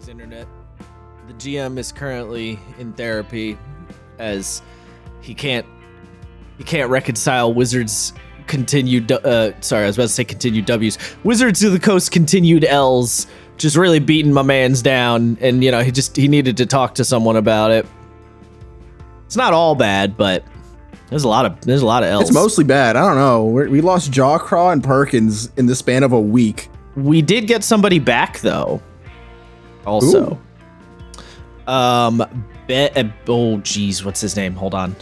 Greetings, Internet. The GM is currently in therapy as he can't reconcile Wizards' continued continued W's. Wizards of the Coast continued L's, just really beating my man's down, and he needed to talk to someone about it. It's not all bad, but there's a lot of L's. It's mostly bad. I don't know. We lost Jawcraw and Perkins in the span of a week. We did get somebody back though. Also. Ooh. What's his name? Hold on.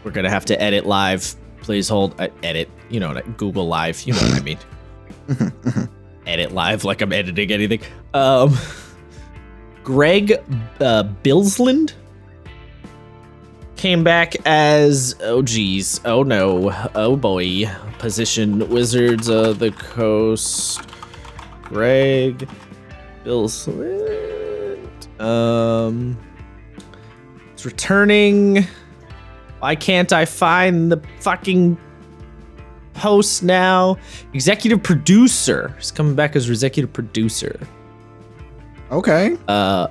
We're gonna have to edit live. Please hold. Edit. You know what? Google Live. You know what I mean. Edit live like I'm editing anything. Greg Bilsland came back as oh boy, position Wizards of the Coast. Greg Bilsland. It's returning. Why can't I find the fucking post now? Executive producer. He's coming back as executive producer. Okay. I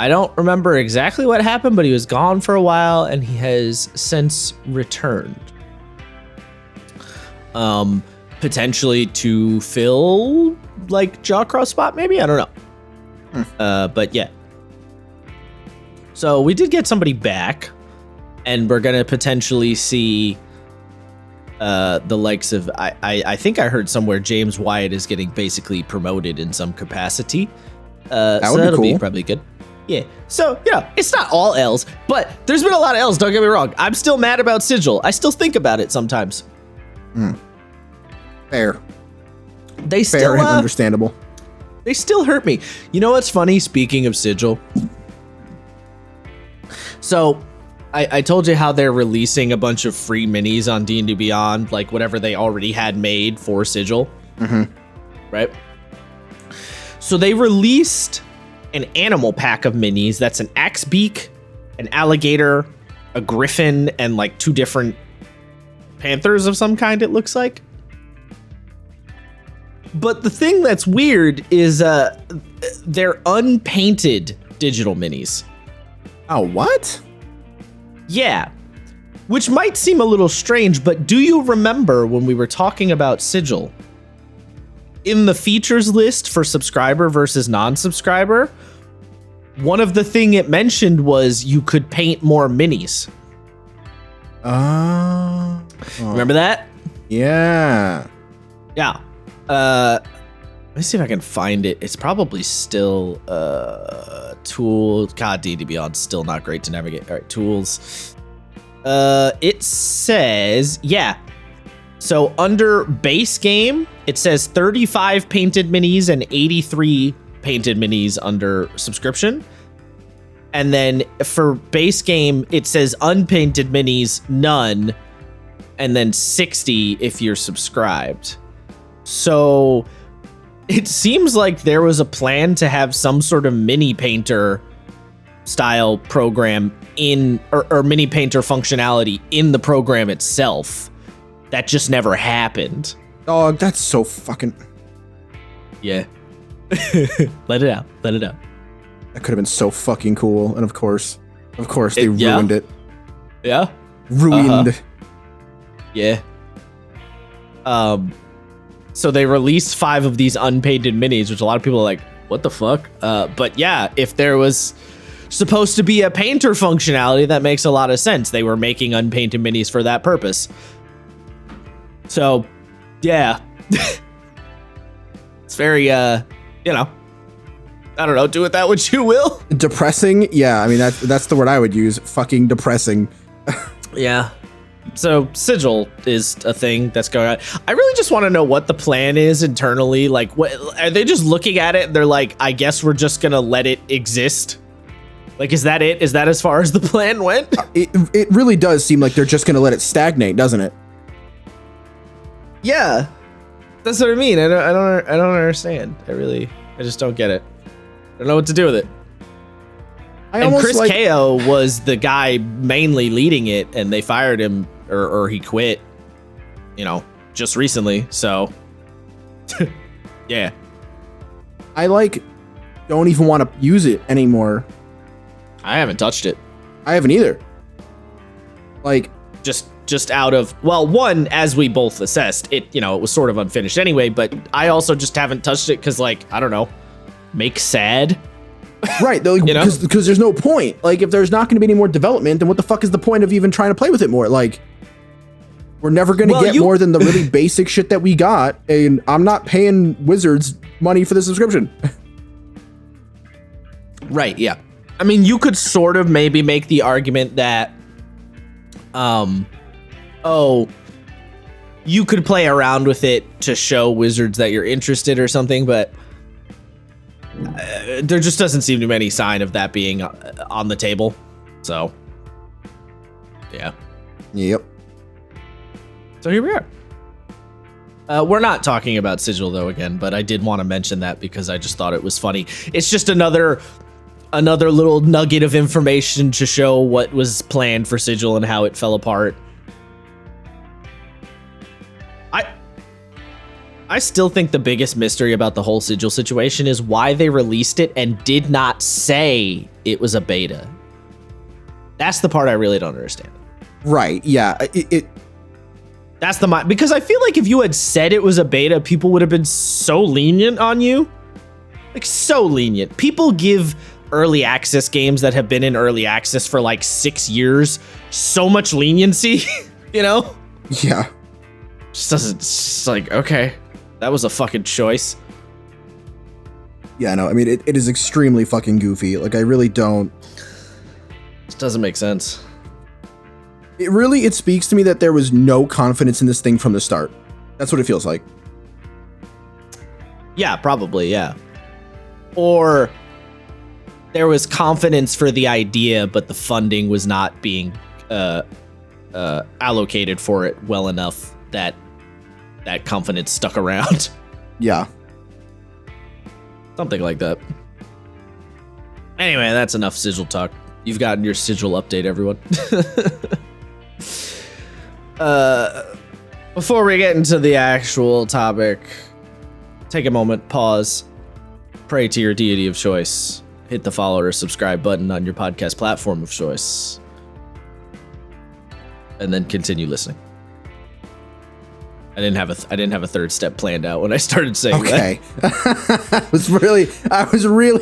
don't remember exactly what happened, but he was gone for a while and he has since returned. Potentially to fill like Jawcraw spot, maybe? I don't know. But yeah. So we did get somebody back, and we're gonna potentially see the likes of I think I heard somewhere James Wyatt is getting basically promoted in some capacity. That'll be probably good. Yeah. So, it's not all L's, but there's been a lot of L's, don't get me wrong. I'm still mad about Sigil. I still think about it sometimes. Fair. They still Fair and understandable. They still hurt me. You know what's funny? Speaking of Sigil. So, I told you how they're releasing a bunch of free minis on D&D Beyond, like whatever they already had made for Sigil. Right? So they released an animal pack of minis that's an axebeak, an alligator, a griffin, and like 2 different panthers of some kind, it looks like. But the thing that's weird is they're unpainted digital minis. Oh, what? Yeah. Which might seem a little strange, but do you remember when we were talking about Sigil? In the features list for subscriber versus non-subscriber, one of the thing it mentioned was you could paint more minis. Remember that? Yeah. Yeah. Let me see if I can find it. It's probably still tool. God, D&D Beyond's still not great to navigate. All right, tools. It says, yeah. So under base game, it says 35 painted minis and 83 painted minis under subscription. And then for base game, it says unpainted minis, none. And then 60 if you're subscribed. So it seems like there was a plan to have some sort of mini painter style program in or mini painter functionality in the program itself. That just never happened. Oh, that's so fucking... Yeah. Let it out. Let it out. That could have been so fucking cool. And of course, they ruined it. Yeah? Ruined. Yeah. So they released 5 of these unpainted minis, which a lot of people are like, what the fuck? But yeah, if there was supposed to be a painter functionality, that makes a lot of sense. They were making unpainted minis for that purpose. So, yeah. It's very, I don't know, do with that what you will. Depressing? Yeah, I mean, that's the word I would use. Fucking depressing. Yeah. So Sigil is a thing that's going on. I really just want to know what the plan is internally. Like, what are they just looking at it and they're like, I guess we're just going to let it exist? Like, is that it? Is that as far as the plan went? It really does seem like they're just going to let it stagnate, doesn't it? Yeah. That's what I mean. I don't understand. I just don't get it. I don't know what to do with it. And Chris Ko was the guy mainly leading it, and they fired him, or he quit, just recently. So, yeah. I like don't even want to use it anymore. I haven't touched it. I haven't either. Like, just out of, well, one, as we both assessed, it was sort of unfinished anyway, but I also just haven't touched it because, like, I don't know, make sad. right, like, because there's no point. Like, if there's not going to be any more development, then what the fuck is the point of even trying to play with it more? Like, we're never going to get more than the really basic shit that we got, and I'm not paying Wizards money for the subscription. Right, yeah. I mean, you could sort of maybe make the argument that, you could play around with it to show Wizards that you're interested or something, but there just doesn't seem to be any sign of that being on the table. So, yeah. Yep. So here we are. We're not talking about Sigil, though, again, but I did want to mention that because I just thought it was funny. It's just another little nugget of information to show what was planned for Sigil and how it fell apart. I still think the biggest mystery about the whole Sigil situation is why they released it and did not say it was a beta. That's the part I really don't understand. Right, yeah. That's because I feel like if you had said it was a beta, people would have been so lenient on you. Like, so lenient. People give early access games that have been in early access for like 6 years so much leniency, Yeah. Just like, okay, that was a fucking choice. Yeah, no, I mean, it is extremely fucking goofy. Like, I really don't. It doesn't make sense. It speaks to me that there was no confidence in this thing from the start. That's what it feels like. Yeah, probably, yeah. Or there was confidence for the idea, but the funding was not being allocated for it well enough that confidence stuck around. Yeah. Something like that. Anyway, that's enough Sigil talk. You've gotten your Sigil update, everyone. Before we get into the actual topic, take a moment, pause, pray to your deity of choice, hit the follow or subscribe button on your podcast platform of choice, and then continue listening. I didn't have a third step planned out when I started saying that. Okay. I was really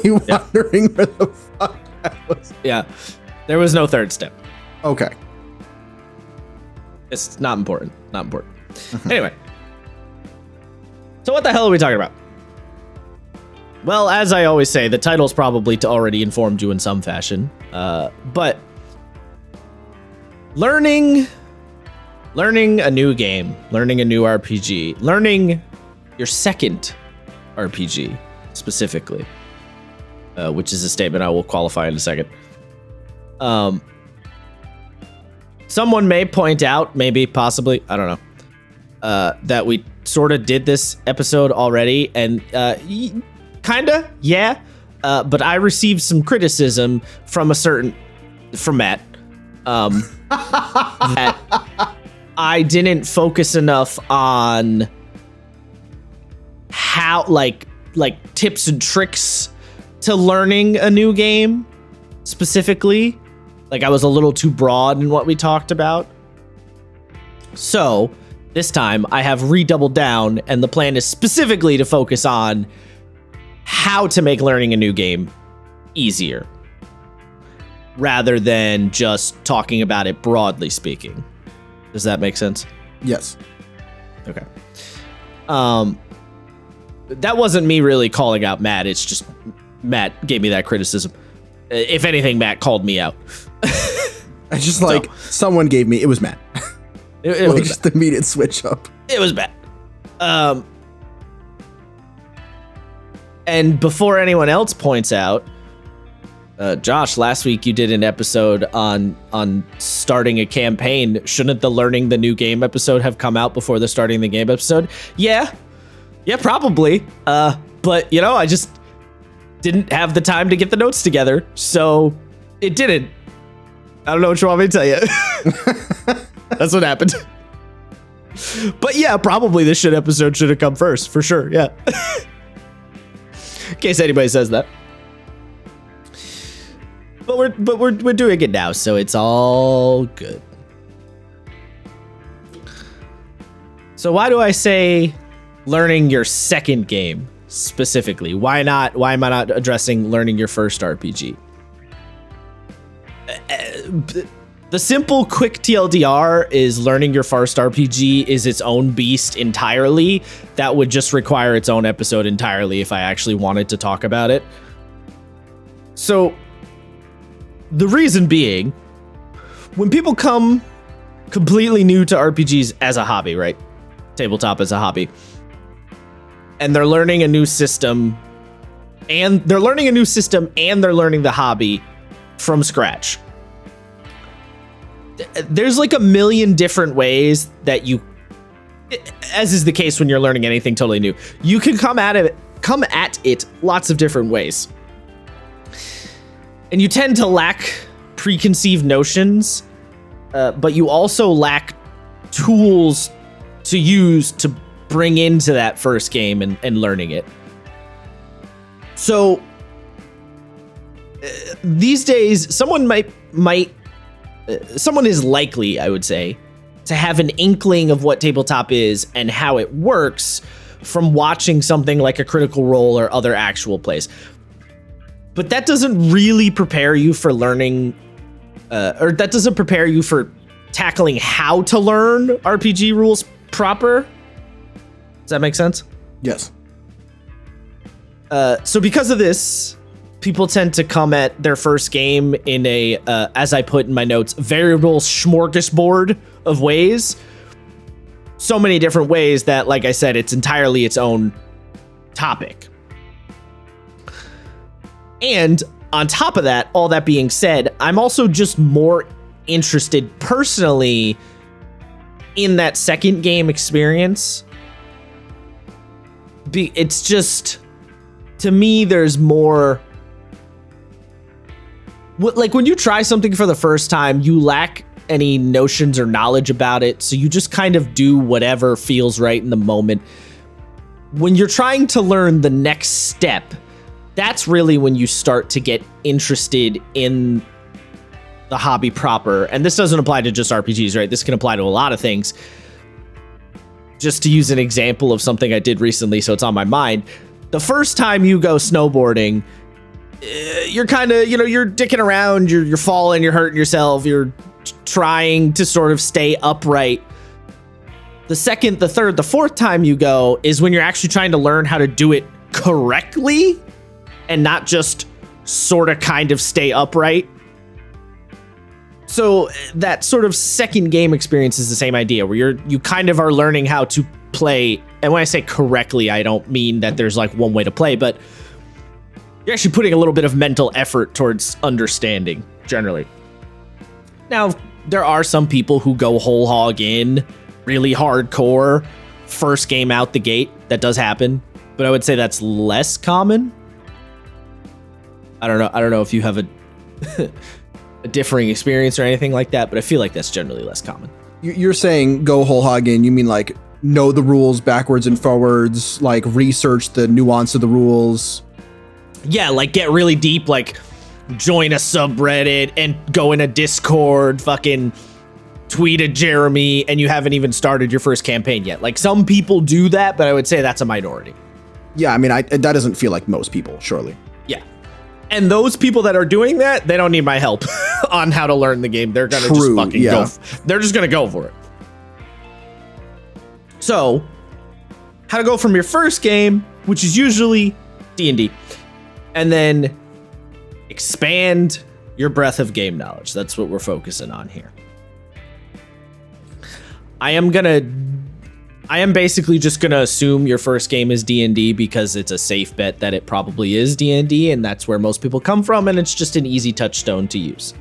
wondering where the fuck that was. Yeah. There was no third step. Okay. It's not important. Not important. Anyway. So what the hell are we talking about? Well, as I always say, the title's probably already informed you in some fashion. But learning a new game, learning a new RPG, learning your second RPG specifically, which is a statement I will qualify in a second. Someone may point out, maybe, possibly, I don't know, that we sort of did this episode already, and kinda, yeah, but I received some criticism from Matt, that I didn't focus enough on how, like tips and tricks to learning a new game specifically. Like, I was a little too broad in what we talked about. So this time I have redoubled down, and the plan is specifically to focus on how to make learning a new game easier, rather than just talking about it broadly speaking. Does that make sense? Yes. Okay. That wasn't me really calling out Matt. It's just Matt gave me that criticism. If anything, Matt called me out. I just like, someone gave me, it was Matt. It like, was just the immediate switch up. It was Matt. And before anyone else points out, Josh, last week you did an episode on starting a campaign. Shouldn't the learning the new game episode have come out before the starting the game episode? Yeah, probably. But I just didn't have the time to get the notes together, so it didn't. I don't know what you want me to tell you. That's what happened. But yeah, probably this episode should have come first, for sure. Yeah. In case anybody says that. But we're doing it now, so it's all good. So why do I say learning your second game specifically? Why am I not addressing learning your first RPG? The simple quick TLDR is learning your first RPG is its own beast entirely. That would just require its own episode entirely if I actually wanted to talk about it. So the reason being, when people come completely new to RPGs as a hobby, right? Tabletop as a hobby, and they're learning a new system, and they're learning the hobby from scratch. There's like a million different ways that you, as is the case when you're learning anything totally new, you can come at it lots of different ways. And you tend to lack preconceived notions, but you also lack tools to use to bring into that first game and learning it. So these days, someone is likely, I would say, to have an inkling of what tabletop is and how it works from watching something like a Critical Role or other actual plays. But that doesn't really prepare you for learning, or that doesn't prepare you for tackling how to learn RPG rules proper. Does that make sense? Yes. So because of this, people tend to come at their first game in a, as I put in my notes, variable smorgasbord of ways. So many different ways that, like I said, it's entirely its own topic. And on top of that, all that being said, I'm also just more interested personally in that second game experience. It's just, to me, there's more. Like when you try something for the first time, you lack any notions or knowledge about it, so you just kind of do whatever feels right in the moment. When you're trying to learn the next step, that's really when you start to get interested in the hobby proper. And this doesn't apply to just RPGs, right? This can apply to a lot of things. Just to use an example of something I did recently, so it's on my mind. The first time you go snowboarding, you're kind of, you're dicking around, you're falling, you're hurting yourself, you're trying to sort of stay upright. The second, the third, the fourth time you go is when you're actually trying to learn how to do it correctly and not just sort of kind of stay upright. So that sort of second game experience is the same idea, where you kind of are learning how to play. And when I say correctly, I don't mean that there's like one way to play, but you're actually putting a little bit of mental effort towards understanding, generally. Now, there are some people who go whole hog in, really hardcore, first game out the gate. That does happen, but I would say that's less common. I don't know if you have a differing experience or anything like that, but I feel like that's generally less common. You're saying go whole hog in, you mean like know the rules backwards and forwards, like research the nuance of the rules. Yeah, like get really deep, like join a subreddit and go in a Discord, fucking tweet at Jeremy, and you haven't even started your first campaign yet. Like some people do that, but I would say that's a minority. Yeah, I mean, that doesn't feel like most people, surely. Yeah. And those people that are doing that, they don't need my help on how to learn the game. They're going to just fucking go. They're just going to go for it. So, how to go from your first game, which is usually D&D, and then expand your breadth of game knowledge. That's what we're focusing on here. I am basically just going to assume your first game is D&D because it's a safe bet that it probably is D&D, and that's where most people come from, and it's just an easy touchstone to use.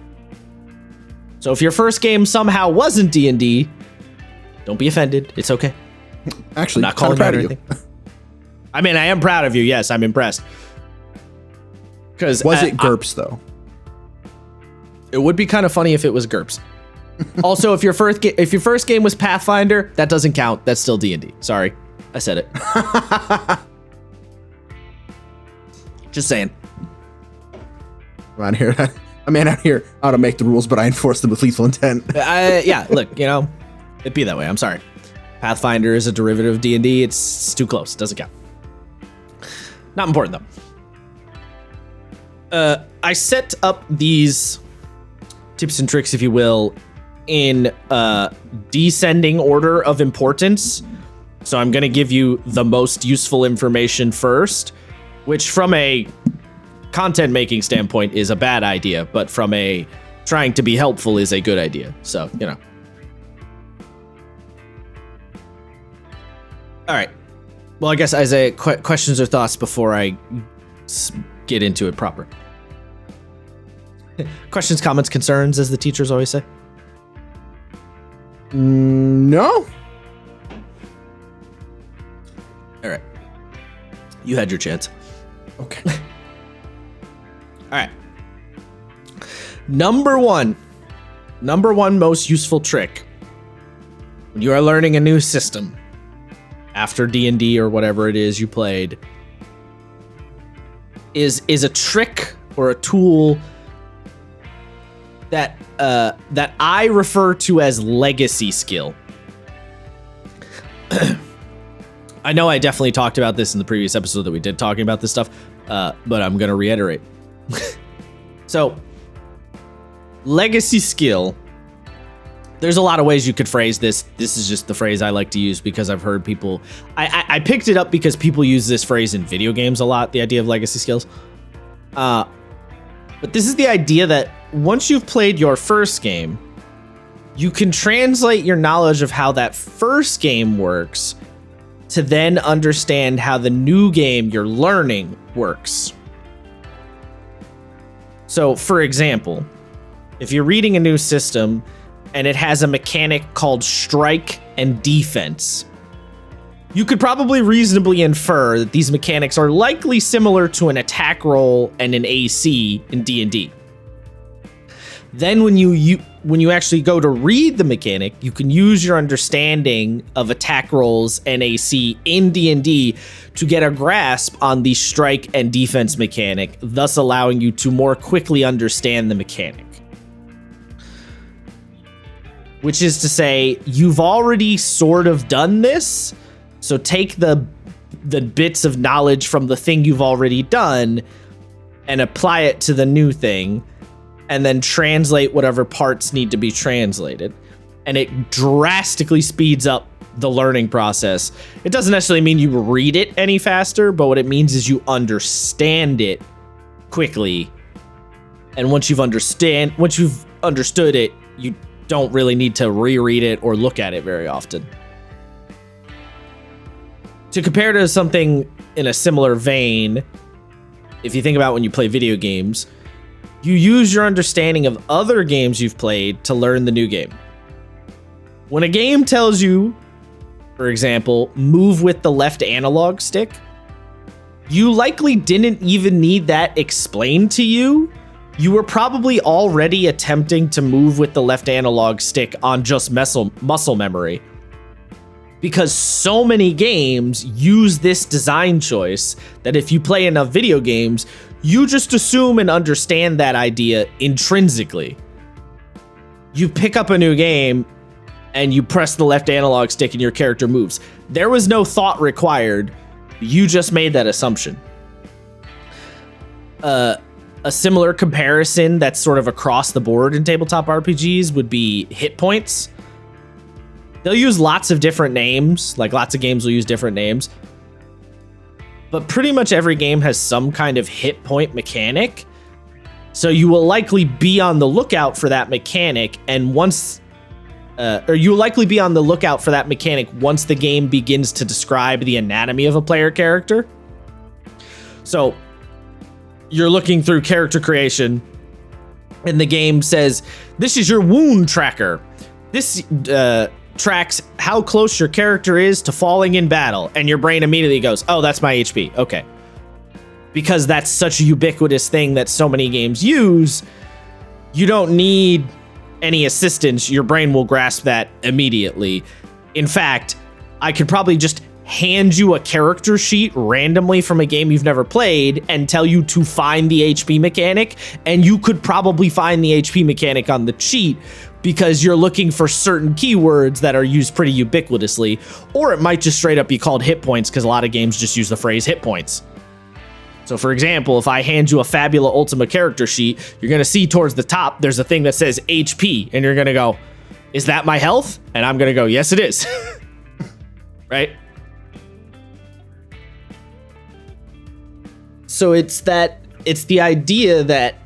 So if your first game somehow wasn't D&D, don't be offended. It's okay. Actually, I'm not calling out anything. I mean, I am proud of you. Yes, I'm impressed. Was it GURPS, though? It would be kind of funny if it was GURPS. Also, if your first game was Pathfinder, that doesn't count. That's still D&D. Sorry, I said it. Just saying. Around here, a man out here, I don't make the rules, but I enforce them with lethal intent. Yeah, look, it'd be that way. I'm sorry. Pathfinder is a derivative of D&D. It's too close. Doesn't count. Not important, though. I set up these tips and tricks, if you will, in descending order of importance. So I'm going to give you the most useful information first, which from a content making standpoint is a bad idea, but from a trying to be helpful is a good idea. So, All right. Well, I guess, Isaiah, questions or thoughts before I get into it proper? Questions, comments, concerns, as the teachers always say? No. All right. You had your chance. Okay. All right. Number one most useful trick when you are learning a new system after D&D or whatever it is you played is a trick or a tool that I refer to as legacy skill. I know I definitely talked about this in the previous episode that we did talking about this stuff, but I'm going to reiterate. So, legacy skill, there's a lot of ways you could phrase this. This is just the phrase I like to use because I've heard people... I picked it up because people use this phrase in video games a lot, the idea of legacy skills. But this is the idea that once you've played your first game, you can translate your knowledge of how that first game works to then understand how the new game you're learning works. So, for example, if you're reading a new system and it has a mechanic called strike and defense, you could probably reasonably infer that these mechanics are likely similar to an attack roll and an AC in D&D. Then when you actually go to read the mechanic, you can use your understanding of attack rolls and AC in D&D to get a grasp on the strike and defense mechanic, thus allowing you to more quickly understand the mechanic. Which is to say, you've already sort of done this, so take the bits of knowledge from the thing you've already done and apply it to the new thing, and then translate whatever parts need to be translated. And it drastically speeds up the learning process. It doesn't necessarily mean you read it any faster, but what it means is you understand it quickly. And once you've understood it, you don't really need to reread it or look at it very often. To compare to something in a similar vein, if you think about when you play video games, you use your understanding of other games you've played to learn the new game. When a game tells you, for example, move with the left analog stick, you likely didn't even need that explained to you. You were probably already attempting to move with the left analog stick on just muscle memory. Because so many games use this design choice that if you play enough video games, you just assume and understand that idea intrinsically. You pick up a new game and you press the left analog stick and your character moves. There was no thought required. You just made that assumption. A similar comparison that's sort of across the board in tabletop RPGs would be hit points. They'll use lots of different names, like lots of games will use different names. But pretty much every game has some kind of hit point mechanic. So you will likely be on the lookout for that mechanic, and you'll likely be on the lookout for that mechanic once the game begins to describe the anatomy of a player character. So you're looking through character creation, and the game says, this is your wound tracker. This tracks how close your character is to falling in battle, and your brain immediately goes, oh, that's my HP. Okay. Because that's such a ubiquitous thing that so many games use, you don't need any assistance. Your brain will grasp that immediately. In fact, I could probably just hand you a character sheet randomly from a game you've never played and tell you to find the HP mechanic, and you could probably find the HP mechanic on the sheet because you're looking for certain keywords that are used pretty ubiquitously, or it might just straight up be called hit points because a lot of games just use the phrase hit points. So for example, if I hand you a Fabula Ultima character sheet, you're going to see towards the top, there's a thing that says HP, and you're going to go, is that my health? And I'm going to go, yes, it is. Right? So it's the idea that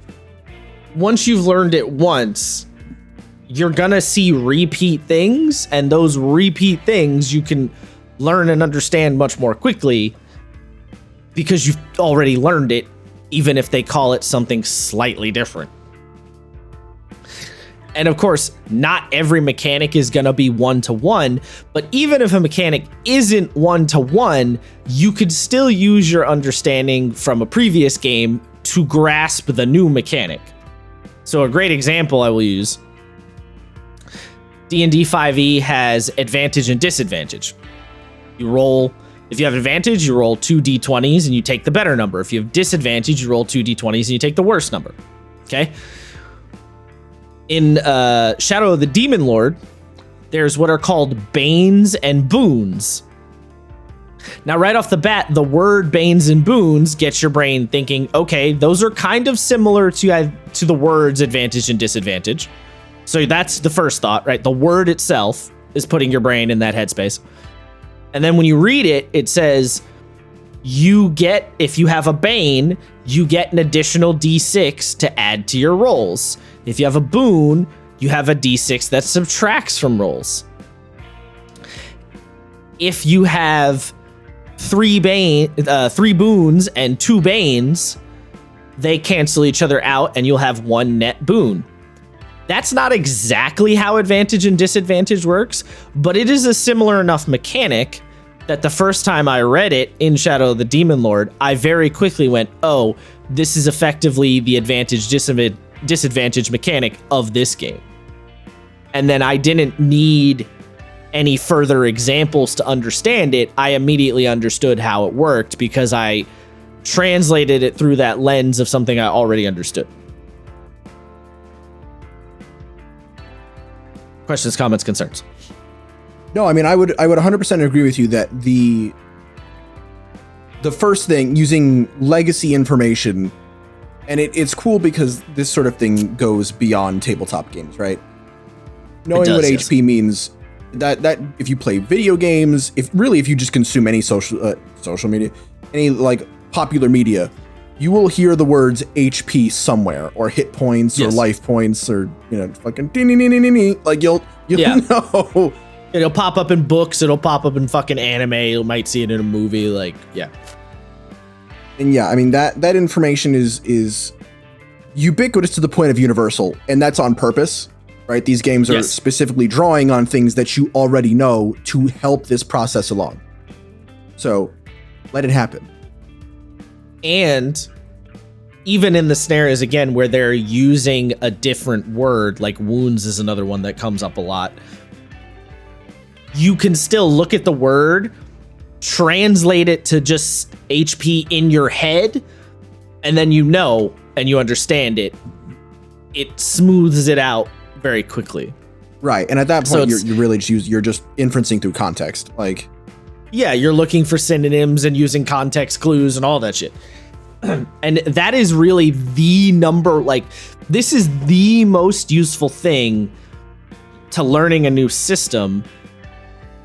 once you've learned it once, you're gonna see repeat things, and those repeat things you can learn and understand much more quickly because you've already learned it, even if they call it something slightly different. And of course, not every mechanic is going to be one-to-one, but even if a mechanic isn't one-to-one, you could still use your understanding from a previous game to grasp the new mechanic. So a great example I will use, D&D 5e has advantage and disadvantage. You roll, if you have advantage, you roll 2 d20s and you take the better number. If you have disadvantage, you roll 2 d20s and you take the worst number. Okay? In Shadow of the Demon Lord, there's what are called banes and boons. Now, right off the bat, the word banes and boons gets your brain thinking, okay, those are kind of similar to the words advantage and disadvantage. So that's the first thought, right? The word itself is putting your brain in that headspace. And then when you read it, it says, if you have a bane, you get an additional d6 to add to your rolls. If you have a boon, you have a d6 that subtracts from rolls. If you have 3 boons and 2 banes, they cancel each other out and you'll have 1 net boon. That's not exactly how advantage and disadvantage works, but it is a similar enough mechanic that the first time I read it in Shadow of the Demon Lord, I very quickly went, oh, this is effectively the advantage disadvantage mechanic of this game. And then I didn't need any further examples to understand it. I immediately understood how it worked because I translated it through that lens of something I already understood. Questions, comments, concerns? No, I mean, I would 100% agree with you that the first thing, using legacy information, and it's cool because this sort of thing goes beyond tabletop games, right? Knowing what HP means, that if you play video games, if you just consume any social media, any like popular media, you will hear the words HP somewhere, or hit points, or life points, or fucking like you'll know. It'll pop up in books. It'll pop up in fucking anime. You might see it in a movie. Like, yeah. And yeah, I mean, that information is ubiquitous to the point of universal, and that's on purpose, right? These games are specifically drawing on things that you already know to help this process along. So let it happen. And even in the scenarios, again, where they're using a different word, like wounds is another one that comes up a lot, you can still look at the word, translate it to just HP in your head, and then and you understand it. It smooths it out very quickly. Right, and at that point, you're just inferencing through context. Like, yeah, you're looking for synonyms and using context clues and all that shit. And that is really this is the most useful thing to learning a new system,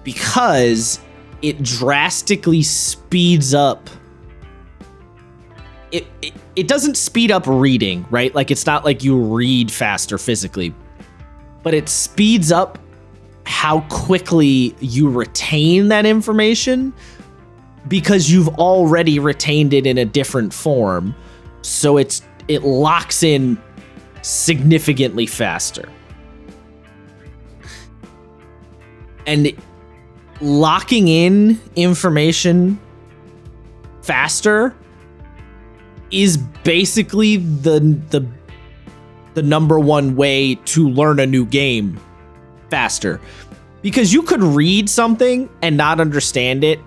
because it drastically speeds up. It doesn't speed up reading, right? Like, it's not like you read faster physically, but it speeds up how quickly you retain that information, because you've already retained it in a different form. So it locks in significantly faster. And locking in information faster is basically the number one way to learn a new game faster, because you could read something and not understand it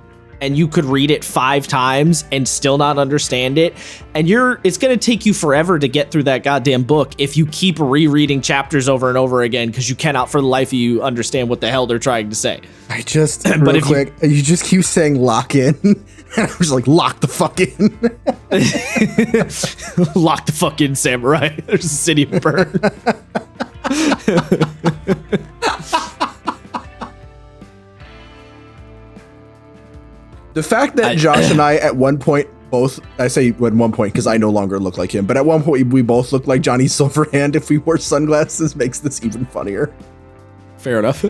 and you could read it 5 times and still not understand it. And it's going to take you forever to get through that goddamn book if you keep rereading chapters over and over again, because you cannot for the life of you understand what the hell they're trying to say. I just, real quick, you just keep saying lock in. And I'm just like, lock the fuck in. Lock the fuck in, samurai. There's a city burn. The fact that Josh and I at one point both, I say at one point because I no longer look like him, but at one point we both looked like Johnny Silverhand if we wore sunglasses makes this even funnier. Fair enough.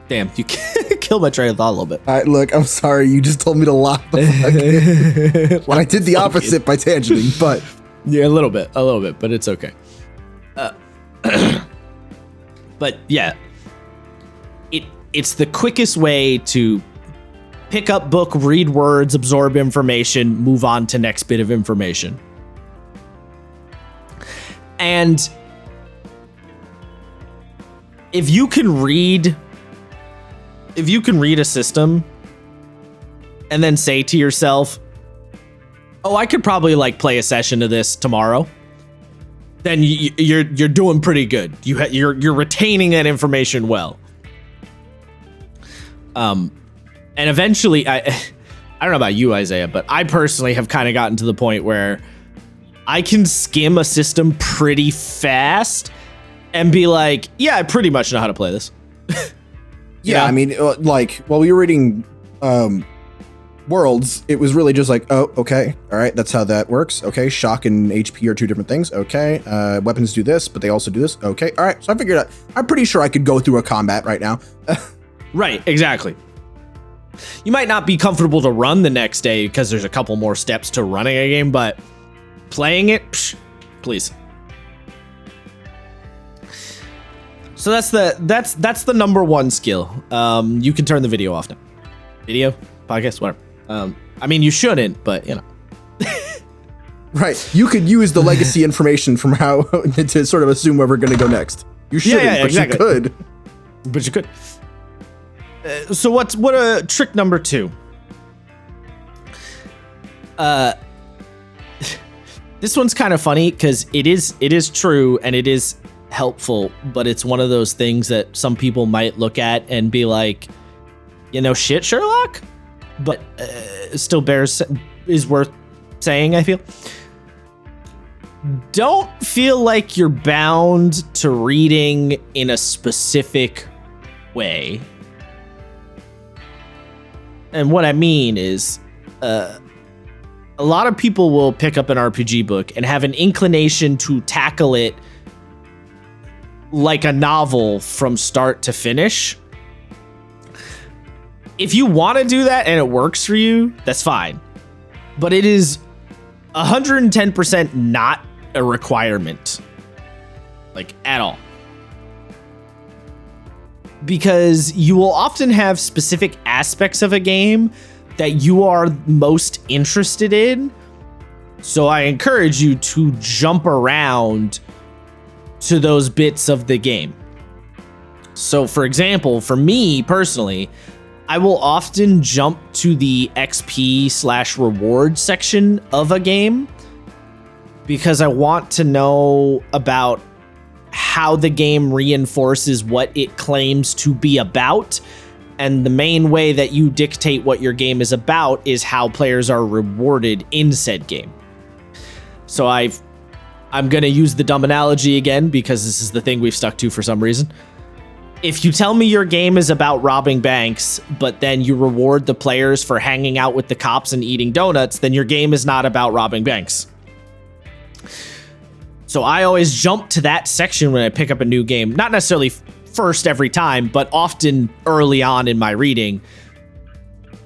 Damn, you killed my train of thought a little bit. All right, look, I'm sorry. You just told me to lock the fuck in. Well, I did the opposite by tangenting, but... Yeah, a little bit, but it's okay. But yeah, it's the quickest way to pick up book, read words, absorb information, move on to next bit of information. And if you can read a system and then say to yourself, oh, I could probably like play a session of this tomorrow, then you're doing pretty good. You're retaining that information well. And eventually, I don't know about you, Isaiah, but I personally have kind of gotten to the point where I can skim a system pretty fast and be like, yeah, I pretty much know how to play this. Yeah, I mean, like, while we were reading Worlds, it was really just like, oh, okay, all right, that's how that works. Okay, shock and HP are 2 different things. Okay, weapons do this, but they also do this. Okay, all right, so I figured out, I'm pretty sure I could go through a combat right now. Right, exactly. You might not be comfortable to run the next day because there's a couple more steps to running a game, but playing it, please. So that's the number one skill. You can turn the video off now. Video, podcast, whatever. I mean, you shouldn't, but you know. Right. You could use the legacy information from how to sort of assume where we're going to go next. You shouldn't, but exactly. You could. But you could. So what trick number 2? This one's kind of funny because it is true and it is helpful, but it's one of those things that some people might look at and be like, you know, shit, Sherlock, but still is worth saying, I feel. Don't feel like you're bound to reading in a specific way. And what I mean is, a lot of people will pick up an RPG book and have an inclination to tackle it like a novel from start to finish. If you want to do that and it works for you, that's fine. But it is 110% not a requirement. Like, at all. Because you will often have specific aspects of a game that you are most interested in. So I encourage you to jump around to those bits of the game. So for example, for me personally, I will often jump to the XP/reward section of a game because I want to know about how the game reinforces what it claims to be about. And the main way that you dictate what your game is about is how players are rewarded in said game. So I'm going to use the dumb analogy again because this is the thing we've stuck to for some reason. If you tell me your game is about robbing banks, but then you reward the players for hanging out with the cops and eating donuts, then your game is not about robbing banks. So I always jump to that section when I pick up a new game. Not necessarily first every time, but often early on in my reading,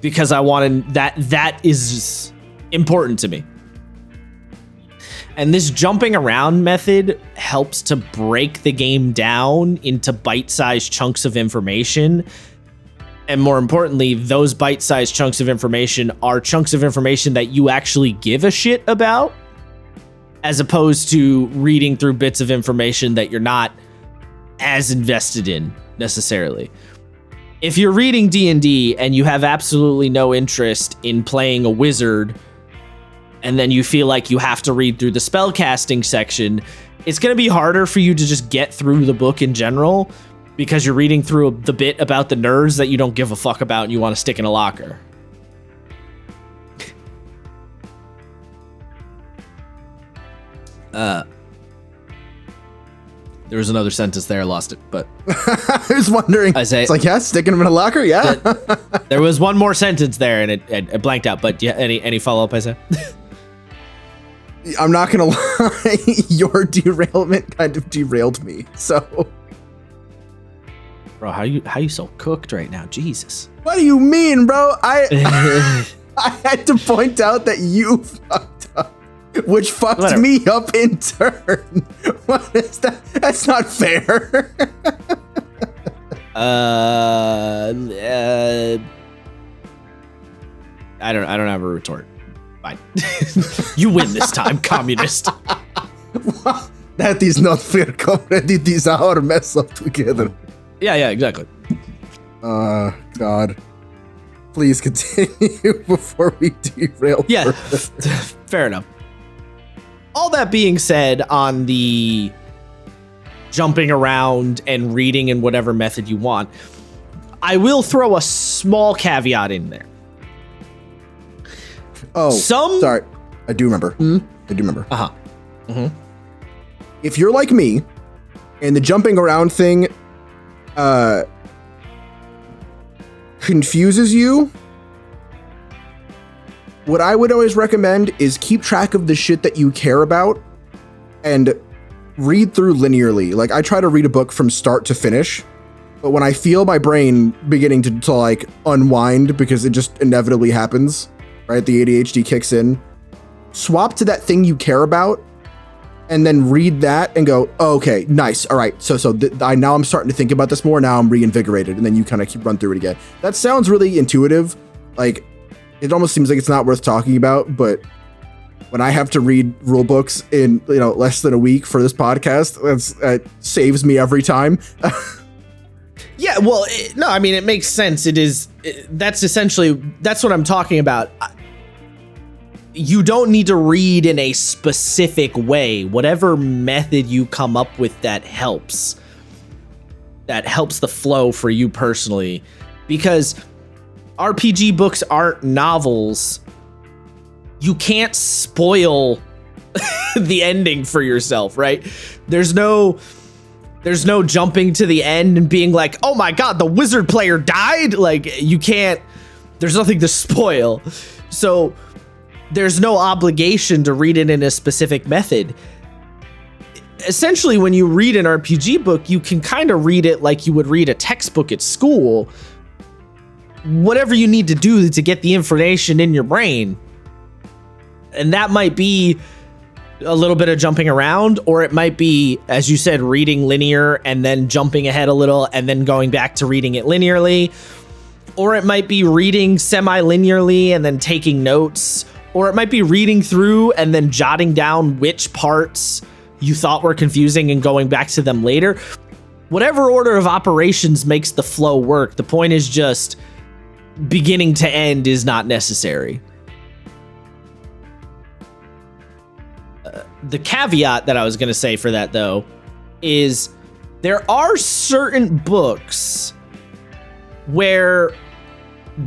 because I want that is important to me. And this jumping around method helps to break the game down into bite-sized chunks of information. And more importantly, those bite-sized chunks of information are chunks of information that you actually give a shit about, as opposed to reading through bits of information that you're not as invested in necessarily. If you're reading D&D and you have absolutely no interest in playing a wizard, and then you feel like you have to read through the spellcasting section, it's going to be harder for you to just get through the book in general because you're reading through the bit about the nerds that you don't give a fuck about and you want to stick in a locker. There was another sentence there, I lost it, but I was wondering. I say, it's like, yeah, sticking them in a locker, yeah. There was one more sentence there, and it blanked out. But yeah, any follow up, I said? I'm not gonna lie, your derailment kind of derailed me. So, bro, how you so cooked right now? Jesus. What do you mean, bro? I had to point out that you fucked up, which fucked me up in turn. What is that? That's not fair. I don't have a retort. Fine. You win this time, communist. That is not fair, comrade. It is our mess up together. Yeah, exactly. God. Please continue before we derail. Yeah, fair enough. All that being said, on the jumping around and reading in whatever method you want, I will throw a small caveat in there. Oh, sorry. I do remember. I do remember. Uh-huh. Mm-hmm. If you're like me, and the jumping around thing confuses you, what I would always recommend is keep track of the shit that you care about and read through linearly. Like, I try to read a book from start to finish, but when I feel my brain beginning to like unwind because it just inevitably happens, right? The ADHD kicks in. Swap to that thing you care about and then read that and go, oh, okay, nice. All right. Now I'm starting to think about this more. Now I'm reinvigorated. And then you kind of keep run through it again. That sounds really intuitive. Like, it almost seems like it's not worth talking about, but when I have to read rule books in, less than a week for this podcast, that saves me every time. Yeah, well, no, I mean, it makes sense. That's what I'm talking about. You don't need to read in a specific way. Whatever method you come up with that helps the flow for you personally, because RPG books aren't novels. You can't spoil the ending for yourself, right? There's no jumping to the end and being like, oh my God, the wizard player died. Like, you can't, there's nothing to spoil. So there's no obligation to read it in a specific method. Essentially, when you read an RPG book, you can kind of read it like you would read a textbook at school. Whatever you need to do to get the information in your brain. And that might be a little bit of jumping around, or it might be, as you said, reading linear and then jumping ahead a little and then going back to reading it linearly. Or it might be reading semi-linearly and then taking notes. Or it might be reading through and then jotting down which parts you thought were confusing and going back to them later. Whatever order of operations makes the flow work. The point is just beginning to end is not necessary. The caveat that I was going to say for that, though, is there are certain books where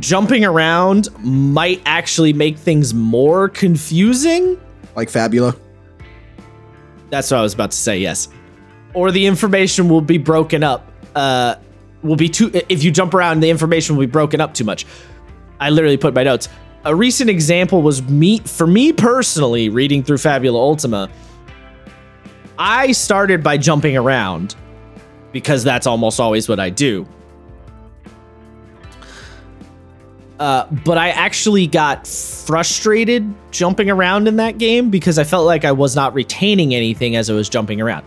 jumping around might actually make things more confusing. Like Fabula? That's what I was about to say, yes. Or the information will be broken up. If you jump around, the information will be broken up too much. I literally put my notes. A recent example was for me personally, reading through Fabula Ultima. I started by jumping around because that's almost always what I do. But I actually got frustrated jumping around in that game because I felt like I was not retaining anything as I was jumping around.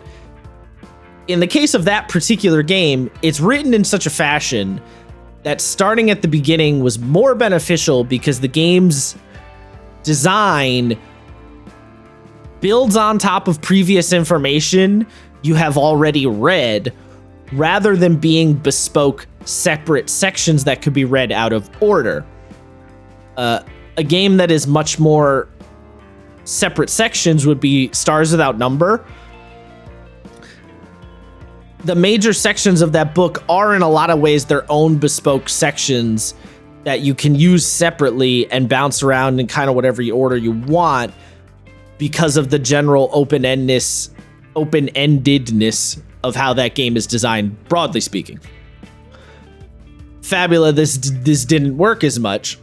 In the case of that particular game, it's written in such a fashion that starting at the beginning was more beneficial because the game's design builds on top of previous information you have already read, rather than being bespoke separate sections that could be read out of order. A game that is much more separate sections would be Stars Without Number. The major sections of that book are in a lot of ways their own bespoke sections that you can use separately and bounce around in kind of whatever order you want because of the general open-endedness of how that game is designed, broadly speaking. Fabula, this didn't work as much.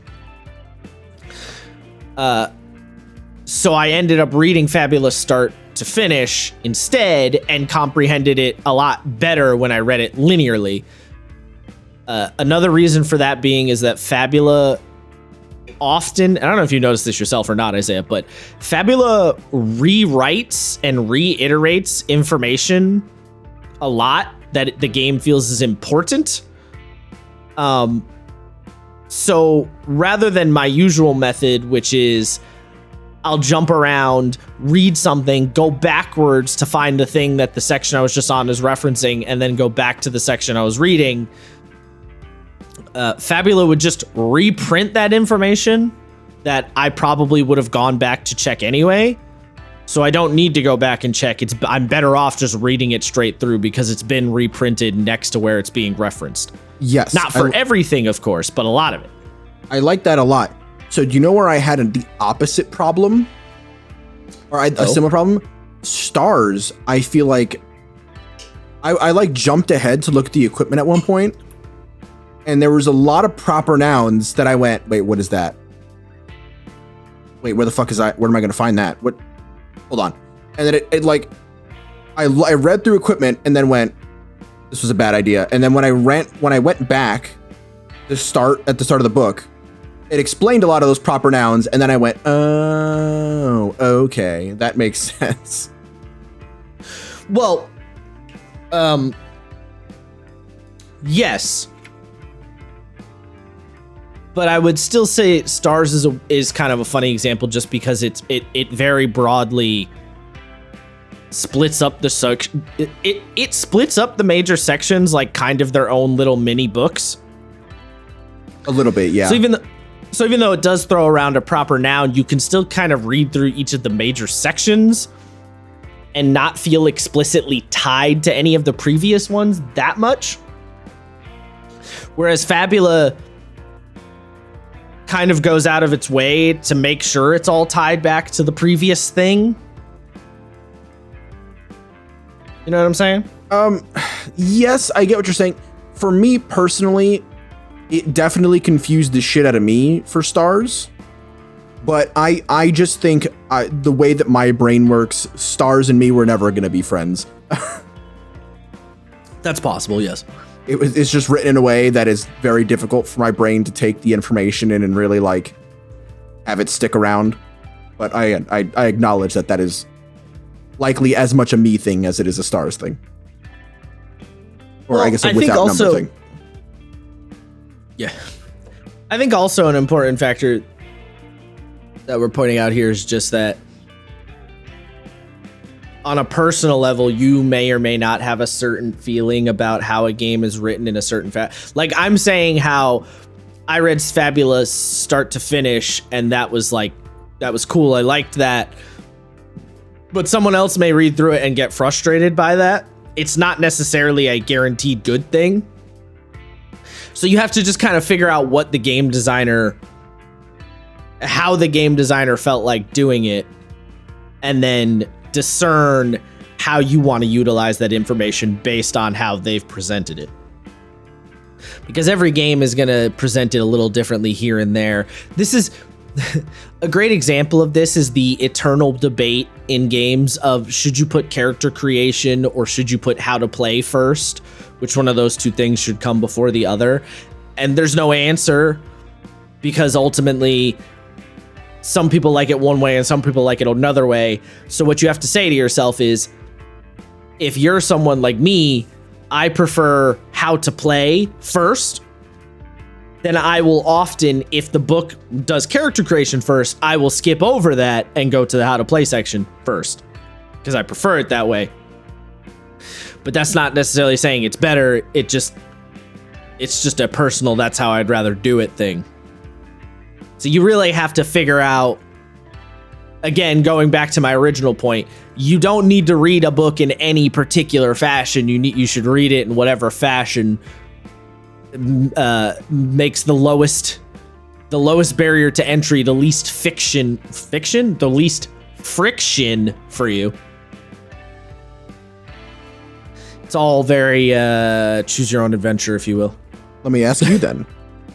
So I ended up reading Fabula start to finish instead and comprehended it a lot better when I read it linearly. Another reason for that being is that Fabula often, I don't know if you noticed this yourself or not, Isaiah, but Fabula rewrites and reiterates information a lot that the game feels is important. So rather than my usual method, which is I'll jump around, read something, go backwards to find the thing that the section I was just on is referencing, and then go back to the section I was reading, Fabula would just reprint that information that I probably would have gone back to check anyway. So I don't need to go back and check. I'm better off just reading it straight through because it's been reprinted next to where it's being referenced. Yes. Not for everything, of course, but a lot of it. I like that a lot. So do you know where I had the opposite problem? Or a similar problem? Stars, I feel like I like jumped ahead to look at the equipment at one point, and there was a lot of proper nouns that I went, wait, what is that? Wait, where the fuck is where am I going to find that? What? Hold on. And then it like, I read through equipment and then went, this was a bad idea. And then when I went back at the start of the book, it explained a lot of those proper nouns, and then I went, oh, okay, that makes sense. Well, yes, but I would still say Stars is kind of a funny example just because it very broadly splits up the it splits up the major sections like kind of their own little mini books. A little bit, yeah. So even though it does throw around a proper noun, you can still kind of read through each of the major sections and not feel explicitly tied to any of the previous ones that much. Whereas Fabula kind of goes out of its way to make sure it's all tied back to the previous thing. You know what I'm saying? Yes, I get what you're saying. For me personally, it definitely confused the shit out of me for Stars. But I just think the way that my brain works, Stars and me were never going to be friends. That's possible, yes. It's just written in a way that is very difficult for my brain to take the information in and really like have it stick around. But I acknowledge that is likely as much a me thing as it is a Stars thing. Or I guess a without number thing. Yeah. I think also an important factor that we're pointing out here is just that on a personal level, you may or may not have a certain feeling about how a game is written in a certain like I'm saying how I read Fabula start to finish and that was cool. I liked that. But someone else may read through it and get frustrated by that. It's not necessarily a guaranteed good thing. So you have to just kind of figure out how the game designer felt like doing it, and then discern how you want to utilize that information based on how they've presented it. Because every game is going to present it a little differently here and there. This is a great example of this is the eternal debate in games of should you put character creation or should you put how to play first? Which one of those two things should come before the other? And there's no answer because ultimately some people like it one way and some people like it another way. So what you have to say to yourself is, if you're someone like me, I prefer how to play first. Then I will often, if the book does character creation first, I will skip over that and go to the how to play section first because I prefer it that way. But that's not necessarily saying it's better. It's just a personal, that's how I'd rather do it thing. So you really have to figure out, again, going back to my original point, you don't need to read a book in any particular fashion. You should read it in whatever fashion makes the lowest barrier to entry, the least the least friction for you. It's all very choose your own adventure, if you will. Let me ask you then.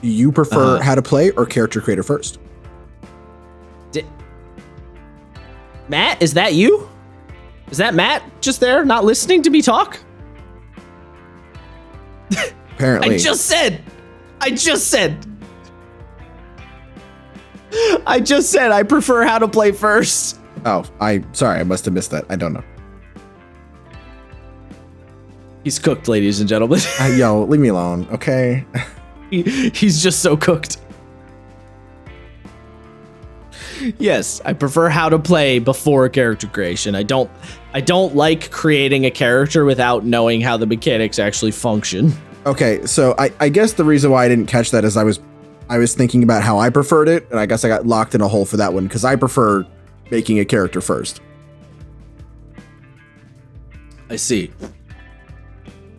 Do you prefer how to play or character creator first? Matt, is that you? Is that Matt just there, not listening to me talk? Apparently. I just said I prefer how to play first. Oh, sorry, I must have missed that. I don't know. He's cooked, ladies and gentlemen. Yo, leave me alone, okay? He's just so cooked. Yes, I prefer how to play before character creation. I don't like creating a character without knowing how the mechanics actually function. Okay, so I guess the reason why I didn't catch that is I was thinking about how I preferred it, and I guess I got locked in a hole for that one because I prefer making a character first. I see.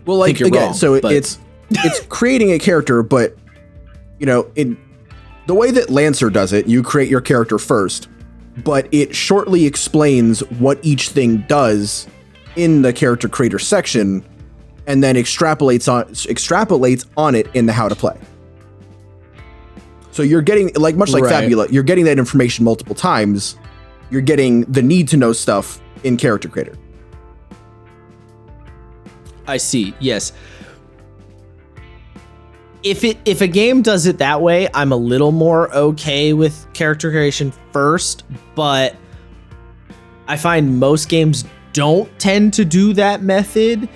Well, like again, wrong, so it's creating a character, but you know, in the way that Lancer does it, you create your character first, but it shortly explains what each thing does in the character creator section, and then extrapolates on it in the how to play. So you're getting, like, much like Fabula, you're getting that information multiple times. You're getting the need to know stuff in character creator. I see. Yes. If a game does it that way, I'm a little more okay with character creation first, but I find most games don't tend to do that method.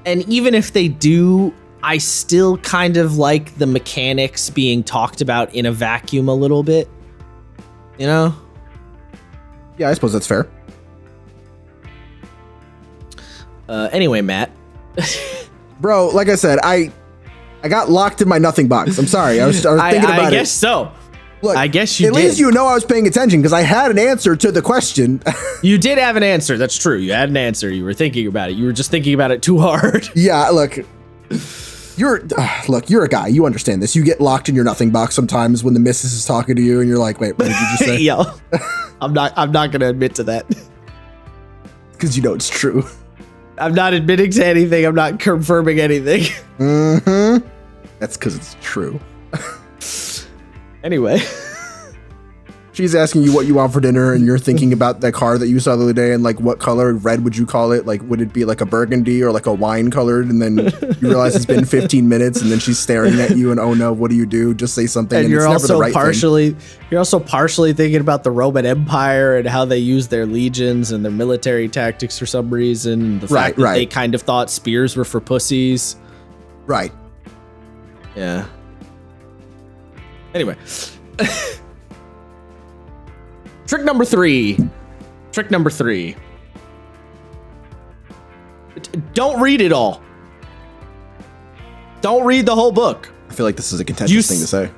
And even if they do, I still kind of like the mechanics being talked about in a vacuum a little bit. You know? Yeah, I suppose that's fair. Anyway, Matt. Bro, like I said, I got locked in my nothing box. I'm sorry. I was thinking about it. I guess so. Look, I guess you did. At least you know I was paying attention because I had an answer to the question. You did have an answer. That's true. You had an answer. You were thinking about it. You were just thinking about it too hard. Yeah, look. You're a guy. You understand this. You get locked in your nothing box sometimes when the missus is talking to you and you're like, wait, what did you just say? Yo, I'm not going to admit to that. Because you know it's true. I'm not admitting to anything. I'm not confirming anything. Mm-hmm. That's because it's true. Anyway. She's asking you what you want for dinner, and you're thinking about that car that you saw the other day, and like, what color red would you call it? Like, would it be like a burgundy or like a wine colored? And then you realize it's been 15 minutes, and then she's staring at you, and oh no, what do you do? Just say something. And you're also you're also partially thinking about the Roman Empire and how they use their legions and their military tactics for some reason. The fact that they kind of thought spears were for pussies. Right. Yeah. Anyway. Trick number three. Don't read it all. Don't read the whole book. I feel like this is a contentious thing to say.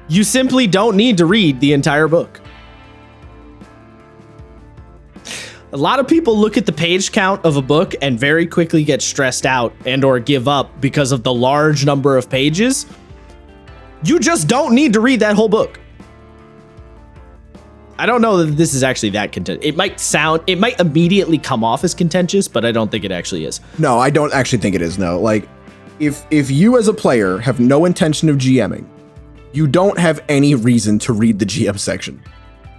You simply don't need to read the entire book. A lot of people look at the page count of a book and very quickly get stressed out and or give up because of the large number of pages. You just don't need to read that whole book. I don't know that this is actually that contentious. It might immediately come off as contentious, but I don't think it actually is. No, I don't actually think it is. No, like if you as a player have no intention of GMing, you don't have any reason to read the GM section.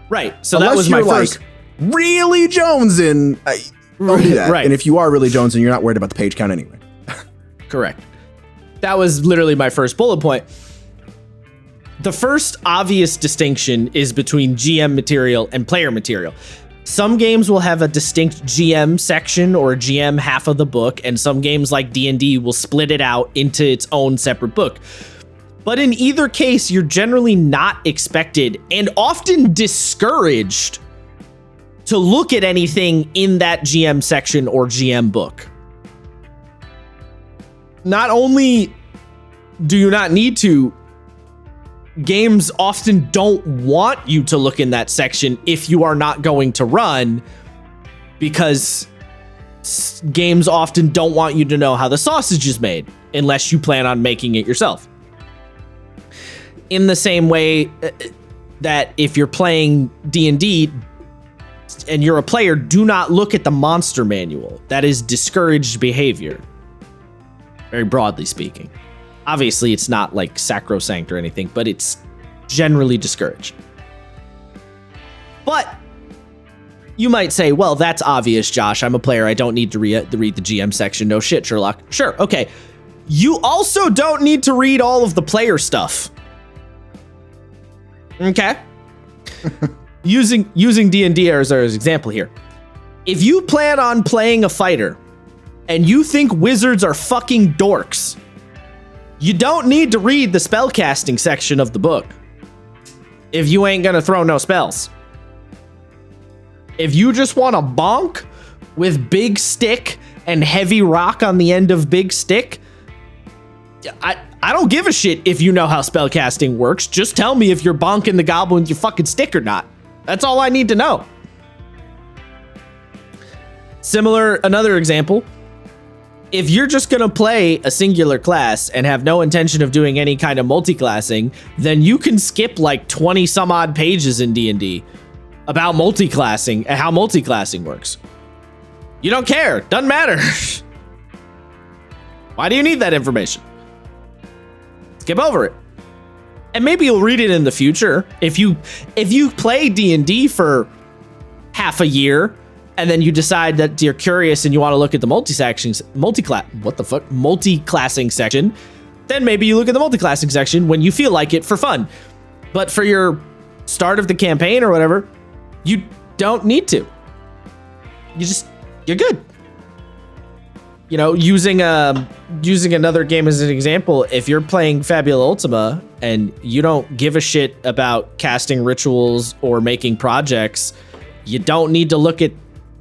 Right. So unless that was my first. Like, really jonesing. Don't do that. Right. And if you are really jonesing, you're not worried about the page count anyway. Correct. That was literally my first bullet point. The first obvious distinction is between GM material and player material. Some games will have a distinct GM section or GM half of the book, and some games like D&D will split it out into its own separate book. But in either case, you're generally not expected and often discouraged to look at anything in that GM section or GM book. not only do you not need to, games often don't want you to look in that section if you are not going to run, because games often don't want you to know how the sausage is made unless you plan on making it yourself. In the same way that if you're playing D&D and you're a player, do not look at the monster manual. That is discouraged behavior, very broadly speaking. Obviously, it's not like sacrosanct or anything, but it's generally discouraged. But you might say, well, that's obvious, Josh. I'm a player. I don't need to read the GM section. No shit, Sherlock. Sure, okay. You also don't need to read all of the player stuff. Okay? using D&D as an example here. If you plan on playing a fighter and you think wizards are fucking dorks, you don't need to read the spellcasting section of the book if you ain't gonna throw no spells. If you just want to bonk with big stick and heavy rock on the end of big stick, I don't give a shit if you know how spellcasting works. Just tell me if you're bonking the goblin with your fucking stick or not. That's all I need to know. Another example. If you're just going to play a singular class and have no intention of doing any kind of multiclassing, then you can skip like 20 some odd pages in D&D about multiclassing and how multiclassing works. You don't care. Doesn't matter. Why do you need that information? Skip over it. And maybe you'll read it in the future. If you play D&D for half a year and then you decide that you're curious and you want to look at the multiclassing section, then maybe you look at the multiclassing section when you feel like it for fun. But for your start of the campaign or whatever, you don't need to. You're good. You know, using another game as an example, if you're playing Fabula Ultima and you don't give a shit about casting rituals or making projects, you don't need to look at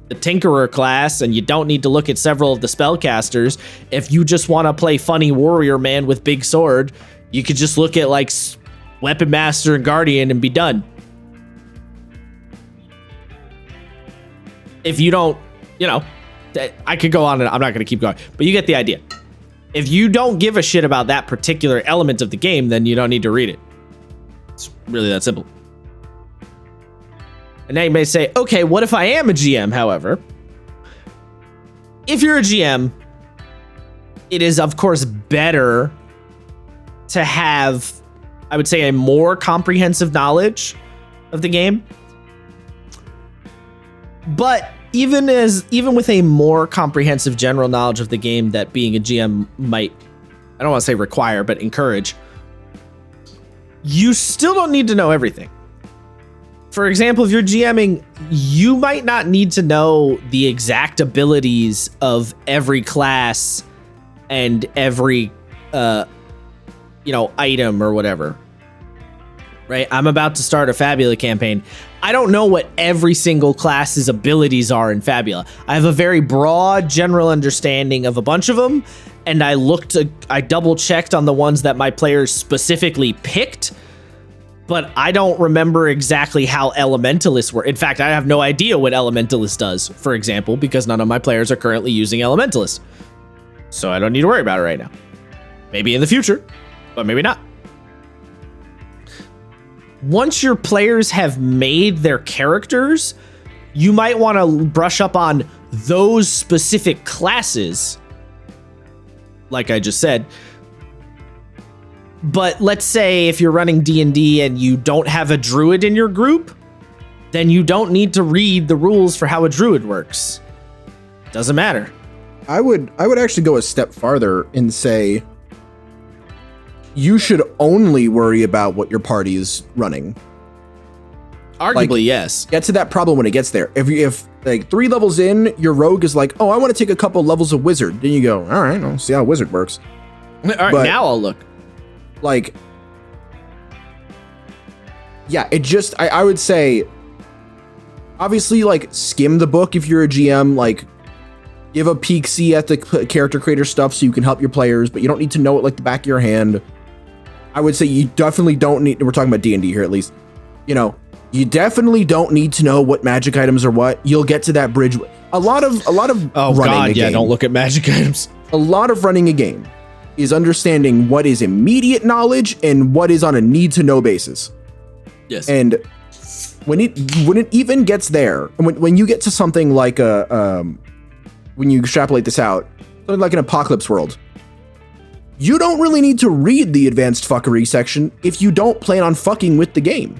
the Tinkerer class, and you don't need to look at several of the spellcasters. If you just want to play funny warrior man with big sword, you could just look at like Weapon Master and Guardian and be done. If you don't, I could go on and I'm not going to keep going, but you get the idea. If you don't give a shit about that particular element of the game, then you don't need to read it. It's really that simple. And now you may say, okay, what if I am a GM, however? If you're a GM, it is, of course, better to have, I would say, a more comprehensive knowledge of the game. But even with a more comprehensive general knowledge of the game that being a GM might, I don't want to say require, but encourage, you still don't need to know everything. For example, if you're GMing, you might not need to know the exact abilities of every class and every, item or whatever. Right? I'm about to start a Fabula campaign. I don't know what every single class's abilities are in Fabula. I have a very broad general understanding of a bunch of them, and I double checked on the ones that my players specifically picked, but I don't remember exactly how Elementalist works. In fact, I have no idea what Elementalist does, for example, because none of my players are currently using Elementalist. So I don't need to worry about it right now. Maybe in the future, but maybe not. Once your players have made their characters, you might want to brush up on those specific classes, like I just said. But let's say if you're running D&D and you don't have a druid in your group, then you don't need to read the rules for how a druid works. Doesn't matter. I would actually go a step farther and say you should only worry about what your party is running. Arguably, yes. Get to that problem when it gets there. If like 3 levels in, your rogue is like, oh, I want to take a couple levels of wizard. Then you go, all right, I'll see how wizard works. All right, but now I'll look. Like, yeah, it just, I would say, obviously, like, skim the book if you're a GM, like, Give a peek see at the character creator stuff so you can help your players, but you don't need to know it like the back of your hand. I would say you definitely don't need, we're talking about D&D here at least, you know, you definitely don't need to know what magic items are what. You'll get to that bridge. A lot of oh running God, a game, don't look at magic items. A lot of running a game is understanding what is immediate knowledge and what is on a need to know basis. Yes. And when it even gets there, when you get to something like when you extrapolate this out, something like an apocalypse world, you don't really need to read the advanced fuckery section if you don't plan on fucking with the game.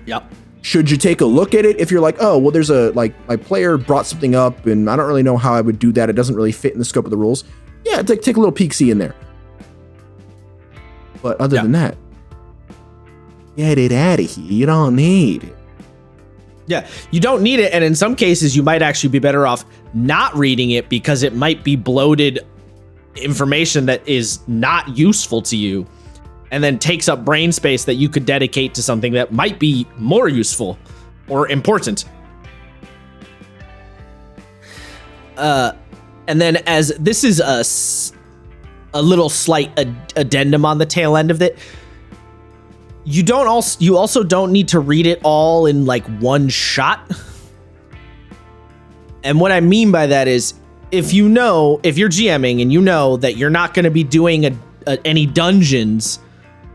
Yep. Should you take a look at it if you're like, oh, well, there's my player brought something up and I don't really know how I would do that. It doesn't really fit in the scope of the rules. Yeah, take a little peek-see in there. But other than that, get it out of here. You don't need it. Yeah, you don't need it. And in some cases, you might actually be better off not reading it because it might be bloated information that is not useful to you and then takes up brain space that you could dedicate to something that might be more useful or important. And then as this is a little slight addendum on the tail end of it, you also don't need to read it all in like one shot. And what I mean by that is if you're GMing and you know that you're not going to be doing any dungeons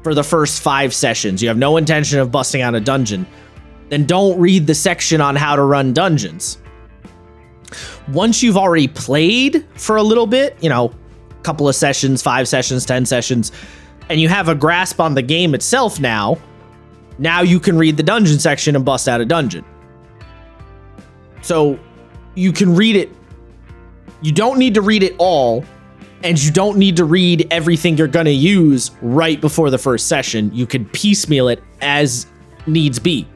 for the first 5 sessions, you have no intention of busting out a dungeon, then don't read the section on how to run dungeons. Once you've already played for a little bit, a couple of sessions, 5 sessions, 10 sessions, and you have a grasp on the game itself now you can read the dungeon section and bust out a dungeon. So you can read it. You don't need to read it all, and you don't need to read everything you're going to use right before the first session. You can piecemeal it as needs be.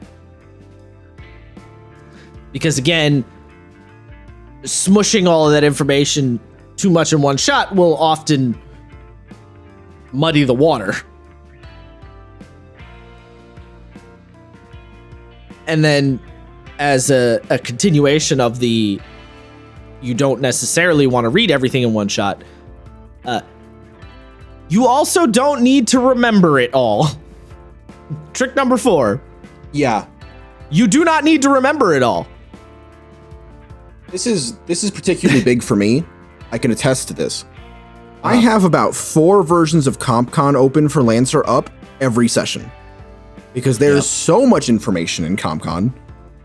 Because again, smushing all of that information too much in one shot will often muddy the water. And then as a continuation of the you don't necessarily want to read everything in one shot, you also don't need to remember it all. Trick number 4. Yeah. You do not need to remember it all. This is particularly big for me. I can attest to this. I have about 4 versions of CompCon open for Lancer up every session. Because there's so much information in CompCon,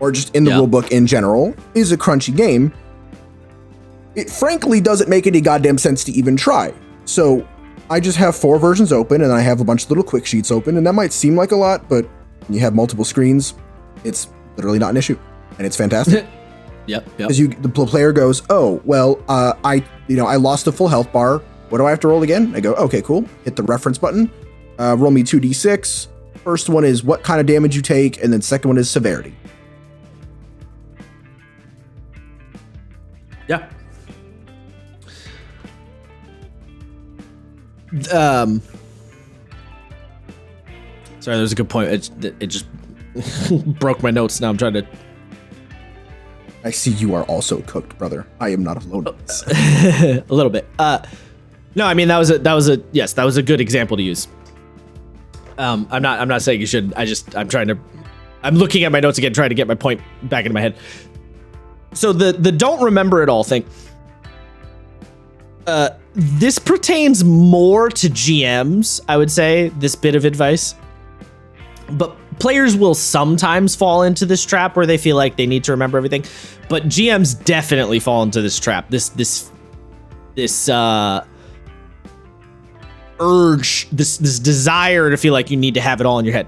or just in the rulebook in general, is a crunchy game. It frankly doesn't make any goddamn sense to even try. So I just have 4 versions open, and I have a bunch of little quick sheets open, and that might seem like a lot, but when you have multiple screens, it's literally not an issue, and it's fantastic. Yep. Because the player goes, oh, well, I lost a full health bar. What do I have to roll again? I go, okay, cool. Hit the reference button. Roll me 2d6. First one is what kind of damage you take, and then second one is severity. Yeah. Sorry, there's a good point. It just broke my notes. Now I'm trying to. I see you are also cooked, brother. I am not alone. A little bit. No, I mean that was a good example to use. I'm not saying you should. I'm looking at my notes again, trying to get my point back into my head. So the don't remember it all thing. This pertains more to GMs, I would say, this bit of advice. But players will sometimes fall into this trap where they feel like they need to remember everything. But GMs definitely fall into this trap. This urge, this desire to feel like you need to have it all in your head.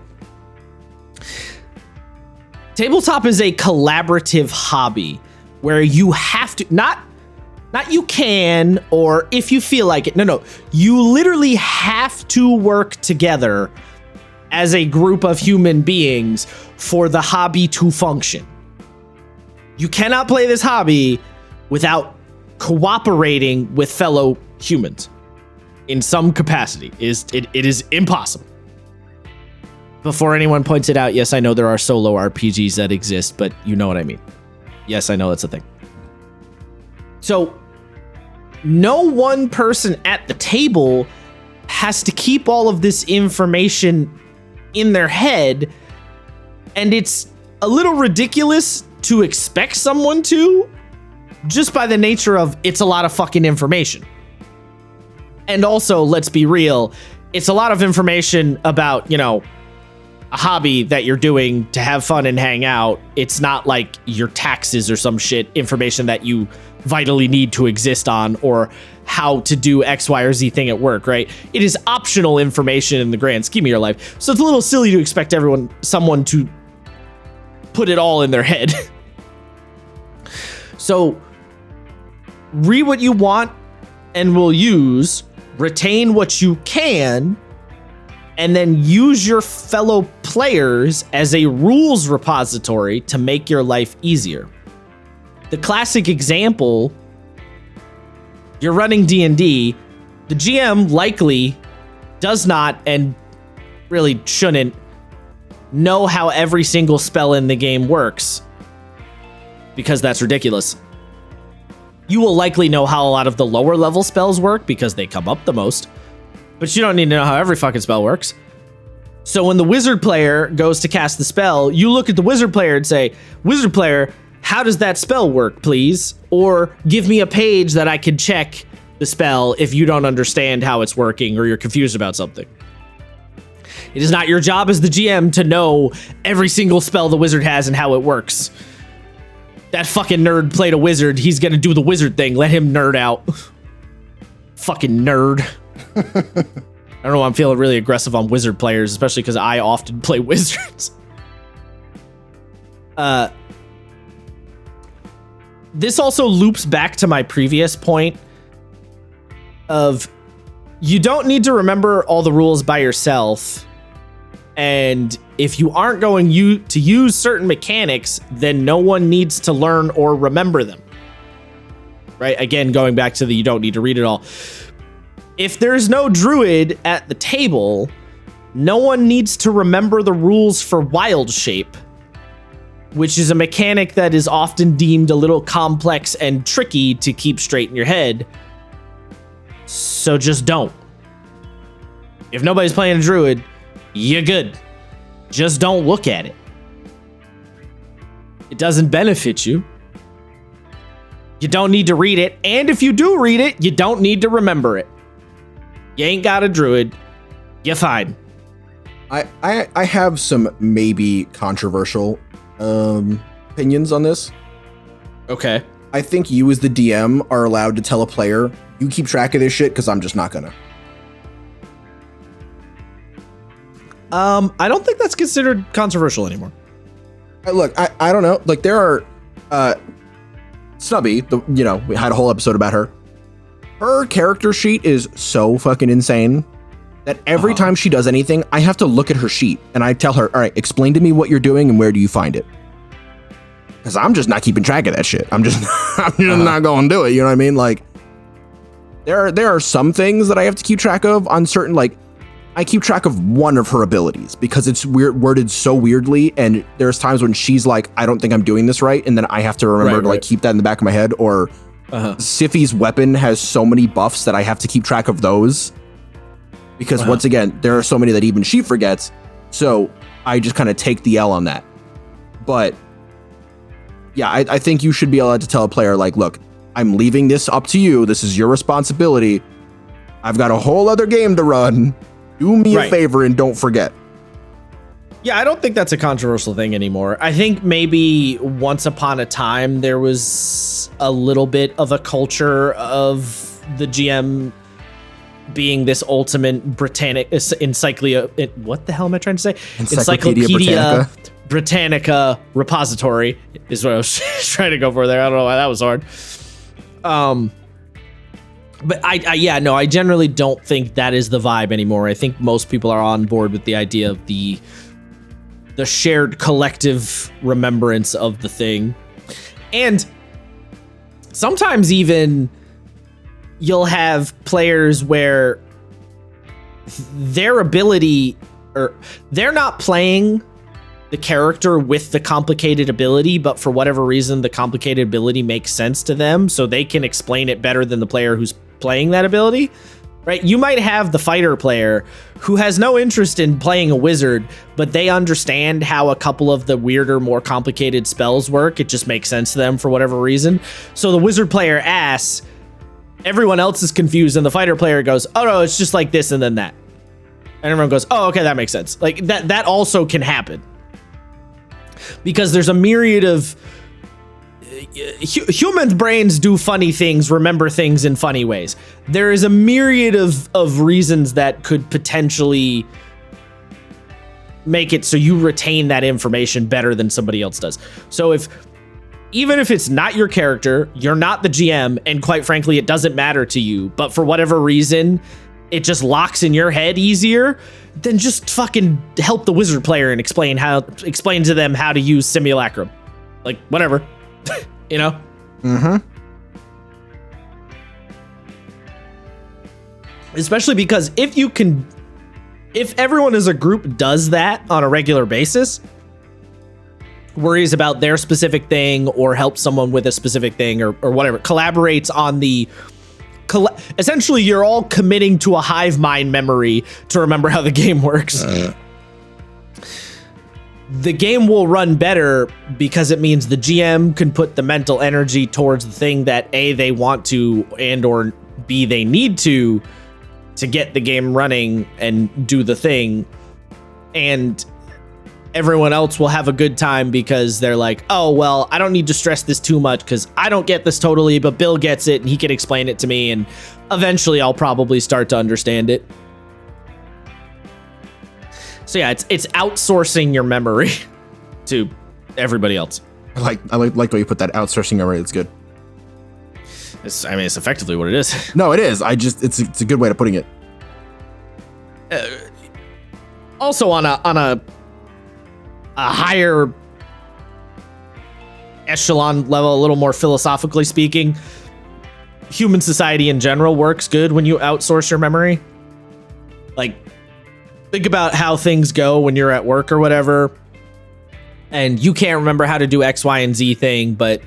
Tabletop is a collaborative hobby where you have to not you can, or if you feel like it. No. You literally have to work together as a group of human beings for the hobby to function. You cannot play this hobby without cooperating with fellow humans in some capacity. It is impossible. Before anyone points it out, yes, I know there are solo RPGs that exist, but you know what I mean. Yes, I know that's a thing. So no one person at the table has to keep all of this information in their head, and it's a little ridiculous to expect someone to, just by the nature of it's a lot of fucking information. And also, let's be real, it's a lot of information about, a hobby that you're doing to have fun and hang out. It's not like your taxes or some shit, information that you vitally need to exist on, or how to do X, Y, or Z thing at work, right? It is optional information in the grand scheme of your life. So it's a little silly to expect someone to put it all in their head. So read what you want and will use, retain what you can, and then use your fellow players as a rules repository to make your life easier. The classic example, you're running D&D, the GM likely does not, and really shouldn't, know how every single spell in the game works, because that's ridiculous. You will likely know how a lot of the lower level spells work because they come up the most, but you don't need to know how every fucking spell works. So when the wizard player goes to cast the spell, you look at the wizard player and say, wizard player, how does that spell work, please? Or give me a page that I can check the spell if you don't understand how it's working or you're confused about something. It is not your job as the GM to know every single spell the wizard has and how it works. That fucking nerd played a wizard. He's gonna do the wizard thing. Let him nerd out. Fucking nerd. I don't know, I'm feeling really aggressive on wizard players, especially because I often play wizards. This also loops back to my previous point of you don't need to remember all the rules by yourself. And if you aren't going to use certain mechanics, then no one needs to learn or remember them. Right? Again, going back to the you don't need to read it all. If there's no druid at the table, no one needs to remember the rules for Wild Shape, which is a mechanic that is often deemed a little complex and tricky to keep straight in your head. So just don't. If nobody's playing a druid, you're good. Just don't look at it. It doesn't benefit you. You don't need to read it. And if you do read it, you don't need to remember it. You ain't got a druid. You're fine. I have some maybe controversial opinions on this. Okay. I think you as the DM are allowed to tell a player, you keep track of this shit because I'm just not gonna. I don't think that's considered controversial anymore. Look, I don't know. Like there are Snubby, we had a whole episode about her. Her character sheet is so fucking insane that every time she does anything, I have to look at her sheet and I tell her, all right, explain to me what you're doing and where do you find it? Because I'm just not keeping track of that shit. I'm just not going to do it. You know what I mean? Like there are some things that I have to keep track of on certain, like I keep track of one of her abilities because it's worded so weirdly. And there's times when she's like, I don't think I'm doing this right. And then I have to remember to like keep that in the back of my head. Or Siffi's weapon has so many buffs that I have to keep track of those. Because once again, there are so many that even she forgets. So I just kind of take the L on that. But yeah, I think you should be allowed to tell a player like, look, I'm leaving this up to you. This is your responsibility. I've got a whole other game to run. Do me a favor and don't forget. Yeah, I don't think that's a controversial thing anymore. I think maybe once upon a time there was a little bit of a culture of the GM being this ultimate encyclopedia. What the hell am I trying to say? Encyclopedia Britannica repository is what I was trying to go for there. I don't know why that was hard. But I generally don't think that is the vibe anymore. I think most people are on board with the idea of the shared collective remembrance of the thing. And sometimes even you'll have players where their ability, or they're not playing the character with the complicated ability, but for whatever reason, the complicated ability makes sense to them, so they can explain it better than the player who's playing that ability, right? You might have the fighter player who has no interest in playing a wizard, but they understand how a couple of the weirder, more complicated spells work. It just makes sense to them for whatever reason. So the wizard player asks, everyone else is confused, and the fighter player goes, oh no, it's just like this and then that. And everyone goes, oh, okay, that makes sense. Like that also can happen. Because there's a myriad of human brains do funny things, remember things in funny ways. There is a myriad of reasons that could potentially make it so you retain that information better than somebody else does. So even if it's not your character, you're not the GM, and quite frankly, it doesn't matter to you, but for whatever reason, it just locks in your head easier, then just fucking help the wizard player and explain to them how to use simulacrum. Like, whatever. You know? Mm-hmm. Especially because if everyone as a group does that on a regular basis, worries about their specific thing or helps someone with a specific thing or whatever, collaborates on essentially you're all committing to a hive mind memory to remember how the game works. The game will run better because it means the GM can put the mental energy towards the thing that A, they want to, and or B, they need to get the game running and do the thing. And everyone else will have a good time because they're like, oh, well, I don't need to stress this too much because I don't get this totally, but Bill gets it and he can explain it to me, and eventually I'll probably start to understand it. So yeah, it's outsourcing your memory to everybody else. I like the way you put that, outsourcing memory. It's good. It's effectively what it is. No, it is. It's a good way of putting it. Also on a higher echelon level, a little more philosophically speaking, human society in general works good when you outsource your memory. Like, think about how things go when you're at work or whatever, and you can't remember how to do X, Y, and Z thing, but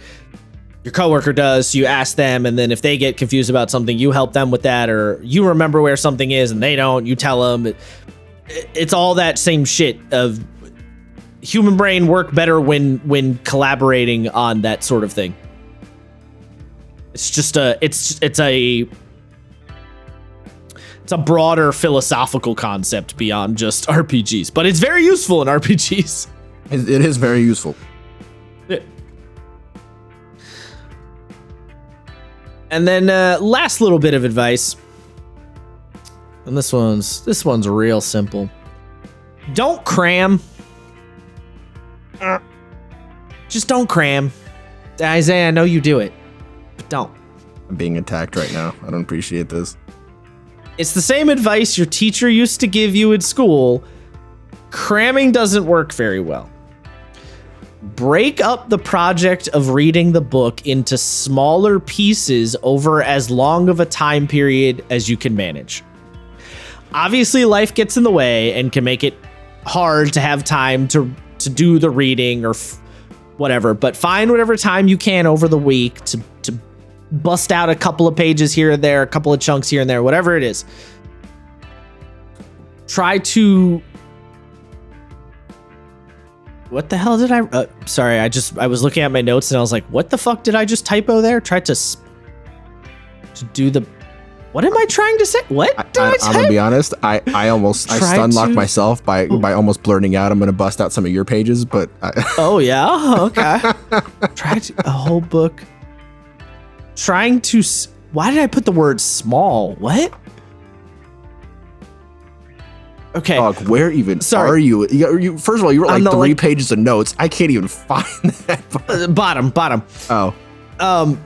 your coworker does, so you ask them, and then if they get confused about something, you help them with that, or you remember where something is and they don't, you tell them. It's all that same shit of human brain work better when collaborating on that sort of thing. It's just it's a broader philosophical concept beyond just RPGs, but it's very useful in RPGs. It is very useful. And then last little bit of advice, and this one's real simple. Don't cram. Just don't cram. Isaiah, I know you do it, but don't. I'm being attacked right now. I don't appreciate this. It's the same advice your teacher used to give you in school. Cramming doesn't work very well. Break up the project of reading the book into smaller pieces over as long of a time period as you can manage. Obviously, life gets in the way and can make it hard to have time to do the reading or whatever, but find whatever time you can over the week to bust out a couple of pages here and there, a couple of chunks here and there, whatever it is. Try to... What the hell did I... sorry, I was looking at my notes and I was like, what the fuck did I just typo there? Tried to do the... What am I trying to say? What did I type? I'm gonna be honest. I stun-locked myself by almost blurting out, I'm gonna bust out some of your pages, but... Oh, yeah? Okay. A whole book... Trying to... Why did I put the word small? What? Okay. Dog, where even are you? First of all, you wrote like 3 pages of notes. I can't even find that. Bottom. Oh.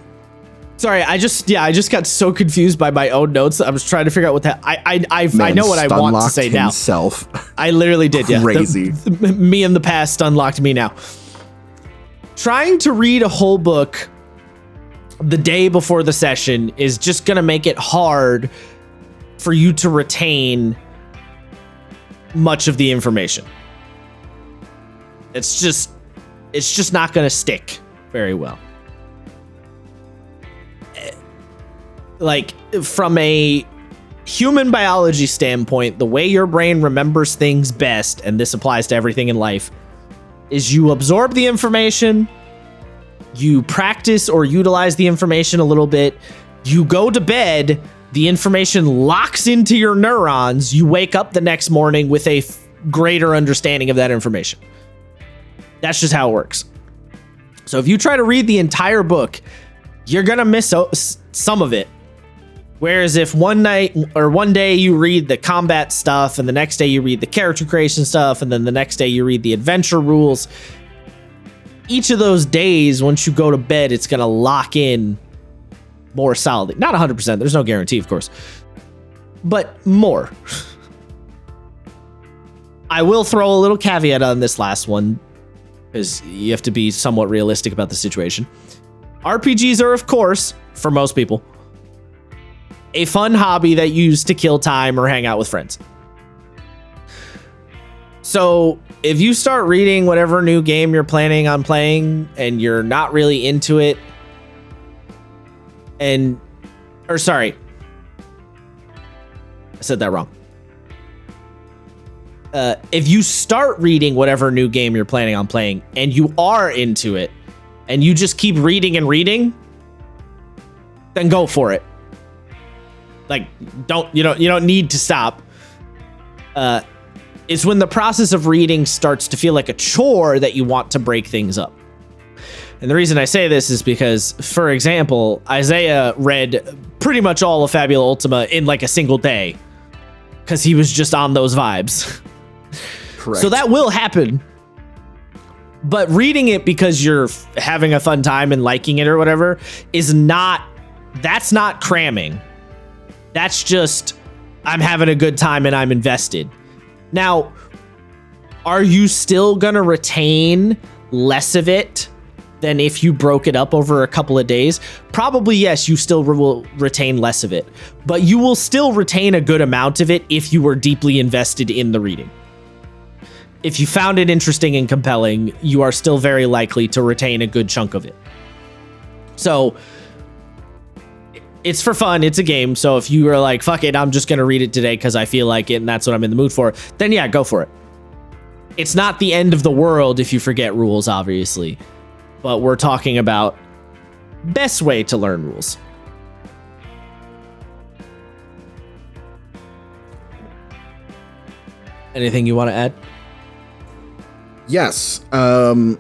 Sorry, I just got so confused by my own notes. I was trying to figure out what that... I know what I want to say now. I literally did, yeah. Crazy. Me in the past unlocked me now. Trying to read a whole book the day before the session is just going to make it hard for you to retain much of the information. It's just not going to stick very well. Like, from a human biology standpoint, the way your brain remembers things best, and this applies to everything in life, is you absorb the information, you practice or utilize the information a little bit, you go to bed, the information locks into your neurons, you wake up the next morning with a greater understanding of that information. That's just how it works. So if you try to read the entire book, you're going to miss some of it. Whereas if one day you read the combat stuff, and the next day you read the character creation stuff, and then the next day you read the adventure rules, each of those days, once you go to bed, it's going to lock in more solidly. Not 100%. There's no guarantee, of course, but more. I will throw a little caveat on this last one, because you have to be somewhat realistic about the situation. RPGs are, of course, for most people, a fun hobby that you use to kill time or hang out with friends. So if you start reading whatever new game you're planning on playing and you're not really into it, I said that wrong. If you start reading whatever new game you're planning on playing and you are into it and you just keep reading and reading, then go for it. Like, you don't need to stop. It's when the process of reading starts to feel like a chore that you want to break things up. And the reason I say this is because, for example, Isaiah read pretty much all of Fabula Ultima in like a single day because he was just on those vibes. Correct. So that will happen. But reading it because you're having a fun time and liking it or whatever that's not cramming. That's just, I'm having a good time and I'm invested. Now, are you still going to retain less of it than if you broke it up over a couple of days? Probably yes, you still will retain less of it. But you will still retain a good amount of it if you were deeply invested in the reading. If you found it interesting and compelling, you are still very likely to retain a good chunk of it. So it's for fun. It's a game. So if you are like, fuck it, I'm just going to read it today because I feel like it and that's what I'm in the mood for, then yeah, go for it. It's not the end of the world if you forget rules, obviously. But we're talking about best way to learn rules. Anything you want to add? Yes. I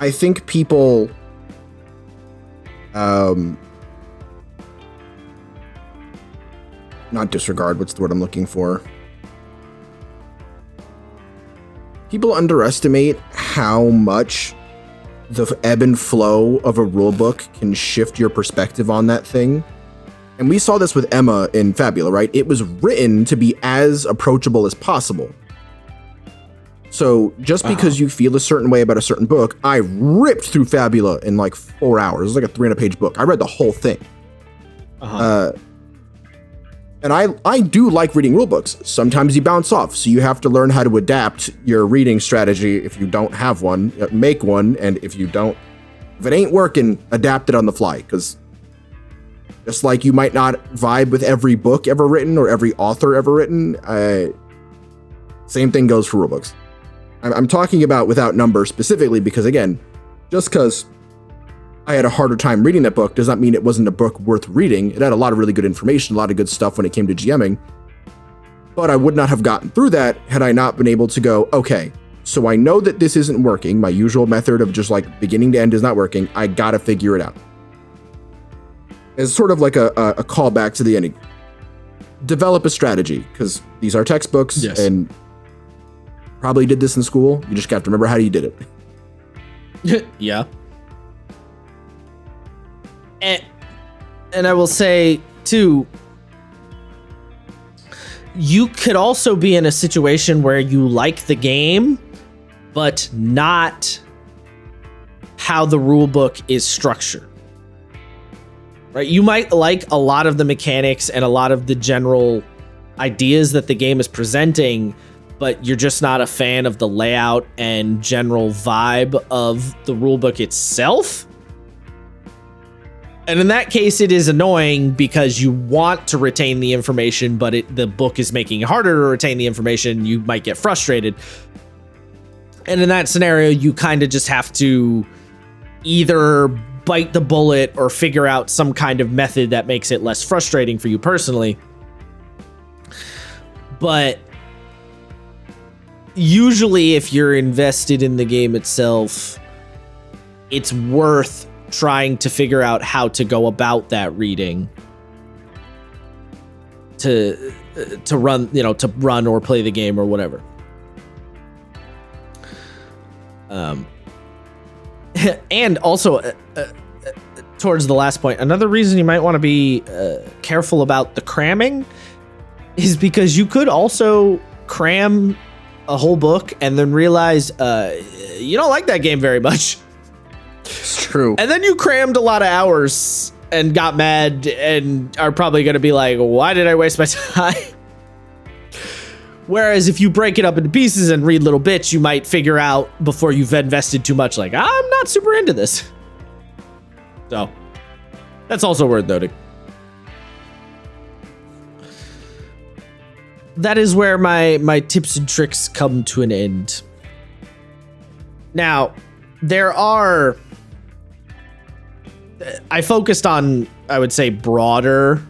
think people not disregard, what's the word I'm looking for? People underestimate how much the ebb and flow of a rulebook can shift your perspective on that thing. And we saw this with Emma in Fabula, right? It was written to be as approachable as possible. So just because you feel a certain way about a certain book, I ripped through Fabula in like 4 hours. It was like a 300-page book. I read the whole thing. And I do like reading rulebooks. Sometimes you bounce off, so you have to learn how to adapt your reading strategy. If you don't have one, make one, and if it ain't working, adapt it on the fly. Because just like you might not vibe with every book ever written or every author ever written, same thing goes for rulebooks. I'm talking about without number specifically because, again, just because I had a harder time reading that book does not mean it wasn't a book worth reading. It had a lot of really good information, a lot of good stuff when it came to GMing. But I would not have gotten through that had I not been able to go, okay, so I know that this isn't working. My usual method of just like beginning to end is not working. I gotta figure it out. It's sort of like a callback to the ending. Develop a strategy, because these are textbooks, and probably did this in school. You just got to remember how you did it. Yeah. And I will say, too, you could also be in a situation where you like the game, but not how the rule book is structured. Right? You might like a lot of the mechanics and a lot of the general ideas that the game is presenting, but you're just not a fan of the layout and general vibe of the rulebook itself. And in that case, it is annoying because you want to retain the information, but the book is making it harder to retain the information. You might get frustrated. And in that scenario, you kind of just have to either bite the bullet or figure out some kind of method that makes it less frustrating for you personally. But usually if you're invested in the game itself, it's worth trying to figure out how to go about that reading to run, to run or play the game or whatever. And also towards the last point, another reason you might want to be careful about the cramming is because you could also cram a whole book and then realize you don't like that game very much. It's true. And then you crammed a lot of hours and got mad and are probably going to be like, why did I waste my time? Whereas if you break it up into pieces and read little bits, you might figure out before you've invested too much, like, I'm not super into this. So that's also worth noting. That is where my tips and tricks come to an end. Now, I focused on, I would say, broader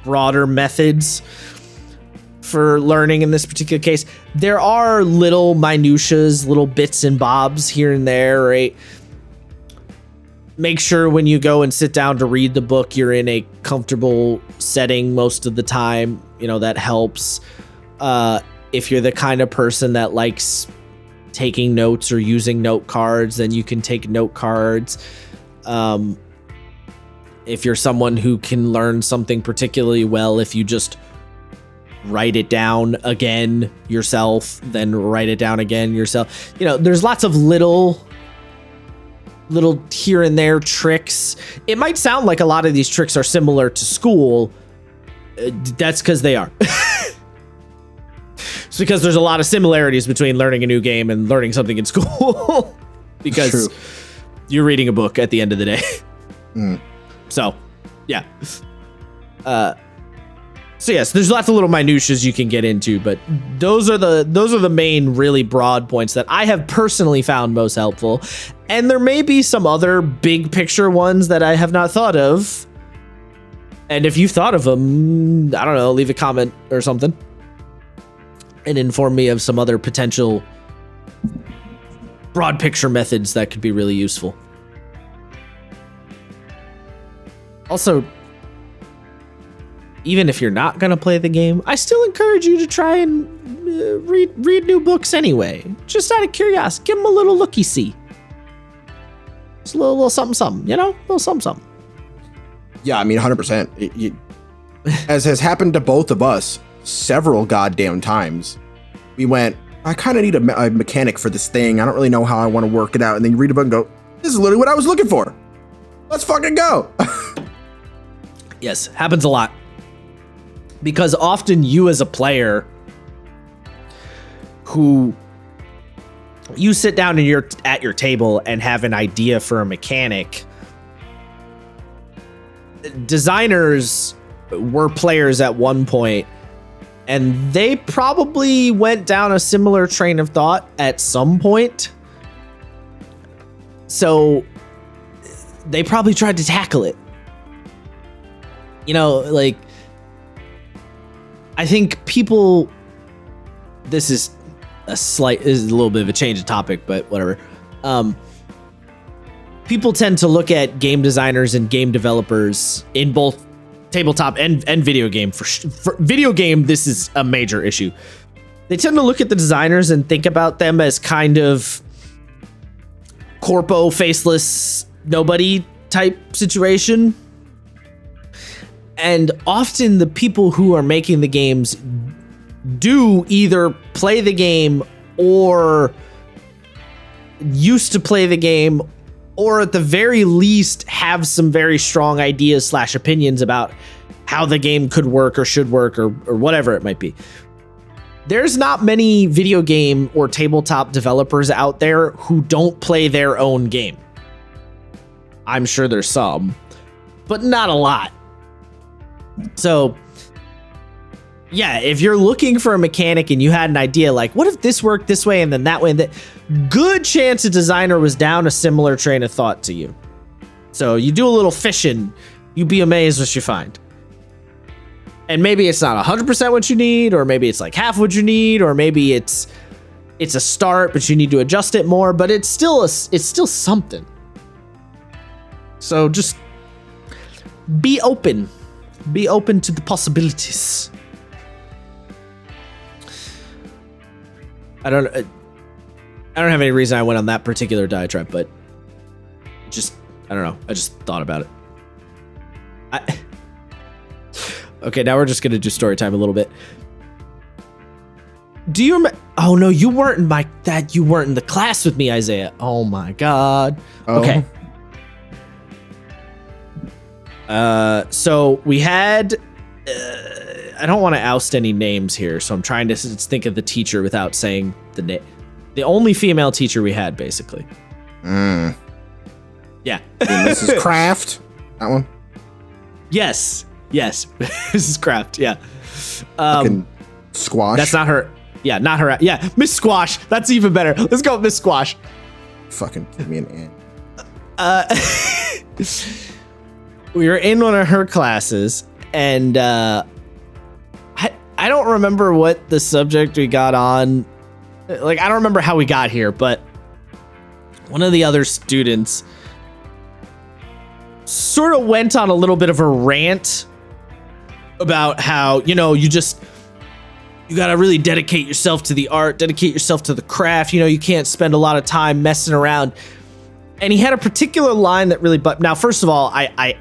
methods for learning in this particular case. There are little minutiae, little bits and bobs here and there, right? Make sure when you go and sit down to read the book, you're in a comfortable setting most of the time. That helps. If you're the kind of person that likes taking notes or using note cards, then you can take note cards. If you're someone who can learn something particularly well, if you just write it down again yourself, then write it down again yourself. There's lots of little here and there tricks. It might sound like a lot of these tricks are similar to school. That's because they are. It's because there's a lot of similarities between learning a new game and learning something in school. Because you're reading a book at the end of the day. So, yeah. So yes, there's lots of little minutiae you can get into, but those are the main really broad points that I have personally found most helpful. And there may be some other big picture ones that I have not thought of. And if you've thought of them, I don't know, leave a comment or something and inform me of some other potential broad picture methods that could be really useful. Also, even if you're not going to play the game, I still encourage you to try and read new books anyway. Just out of curiosity, give them a little looky-see. Just a little something, a little something. Yeah, I mean, 100%. As has happened to both of us several goddamn times, we went, I kind of need a mechanic for this thing. I don't really know how I want to work it out. And then you read a book and go, this is literally what I was looking for. Let's fucking go. Yes, happens a lot. Because often you as a player who you sit down and you're at your table and have an idea for a mechanic, designers were players at one point and they probably went down a similar train of thought at some point. So they probably tried to tackle it. I think people, this is a little bit of a change of topic, but whatever. People tend to look at game designers and game developers in both tabletop and video game. For video game, this is a major issue. They tend to look at the designers and think about them as kind of corpo, faceless, nobody type situation. And often the people who are making the games do either play the game or used to play the game, or at the very least have some very strong ideas / opinions about how the game could work or should work or whatever it might be. there's not many video game or tabletop developers out there who don't play their own game. I'm sure there's some, but not a lot. So, yeah, if you're looking for a mechanic and you had an idea like, what if this worked this way and then that way, and that, good chance a designer was down a similar train of thought to you. So you do a little fishing, you'd be amazed what you find. And maybe it's not 100% what you need, or maybe it's like half what you need, or maybe it's a start, but you need to adjust it more, but it's still something. So just be open to the possibilities. I don't have any reason I went on that particular diatribe, but I don't know. I just thought about it. Okay, now we're just gonna do story time a little bit. Do you remember? Oh no, you weren't in the class with me, Isaiah. Oh my God. Oh. Okay. So we had. I don't want to oust any names here, so I'm trying to think of the teacher without saying the name. The only female teacher we had, basically. Yeah. Mrs. Kraft. That one. Yes. Mrs. Kraft. Yeah. Squash. That's not her. Yeah, not her. Yeah, Miss Squash. That's even better. Let's go with Miss Squash. Fucking give me an ant. We were in one of her classes, and I don't remember what the subject we got on. Like, I don't remember how we got here, but one of the other students sort of went on a little bit of a rant about how, you gotta really dedicate yourself to the art, dedicate yourself to the craft. You can't spend a lot of time messing around. And he had a particular line that really, but now, first of all, I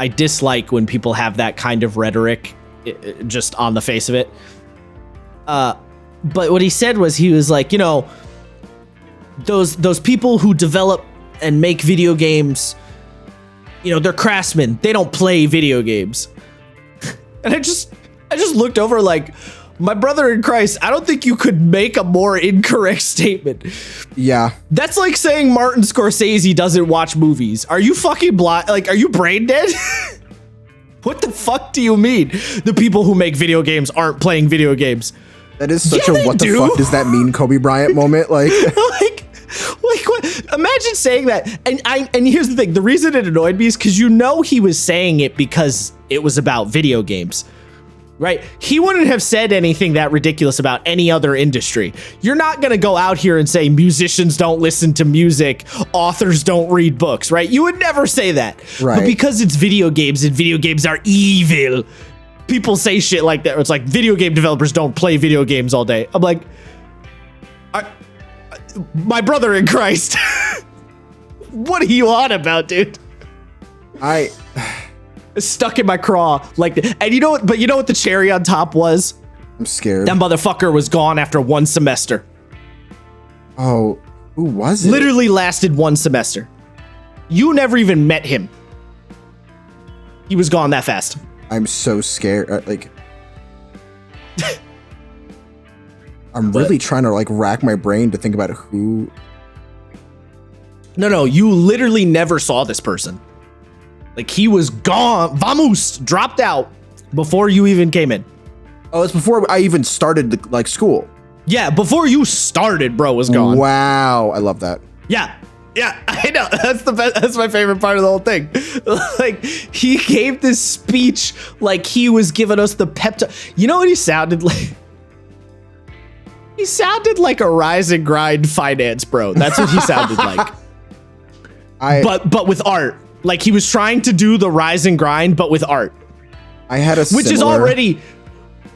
dislike when people have that kind of rhetoric just on the face of it. But what he said was, he was like, those people who develop and make video games, they're craftsmen. They don't play video games. And I just looked over like, my brother in Christ, I don't think you could make a more incorrect statement. Yeah. That's like saying Martin Scorsese doesn't watch movies. Are you fucking blind? Like, are you brain dead? What the fuck do you mean? The people who make video games aren't playing video games. That is such a what the fuck does that mean Kobe Bryant moment. Like, like what? Imagine saying that. And here's the thing. The reason it annoyed me is because he was saying it because it was about video games. Right? He wouldn't have said anything that ridiculous about any other industry. You're not going to go out here and say musicians don't listen to music, authors don't read books, right? You would never say that. Right. But because it's video games and video games are evil, people say shit like that. It's like video game developers don't play video games all day. I'm like, my brother in Christ. What are you on about, dude? Stuck in my craw like that. And you know what the cherry on top was? I'm scared. That motherfucker was gone after one semester. Oh, who was it? Literally lasted one semester. You never even met him. He was gone that fast. I'm so scared. I'm really trying to rack my brain to think about who. No, you literally never saw this person. Like, he was gone, vamos, dropped out before you even came in. Oh, it's before I even started school. Yeah, before you started, bro was gone. Wow, I love that. Yeah, I know. That's the best. That's my favorite part of the whole thing. Like, he gave this speech like he was giving us the pep talk. You know what he sounded like? He sounded like a rise and grind finance bro. That's what he sounded like. But with art. Like, he was trying to do the rise and grind, but with art. I had which is already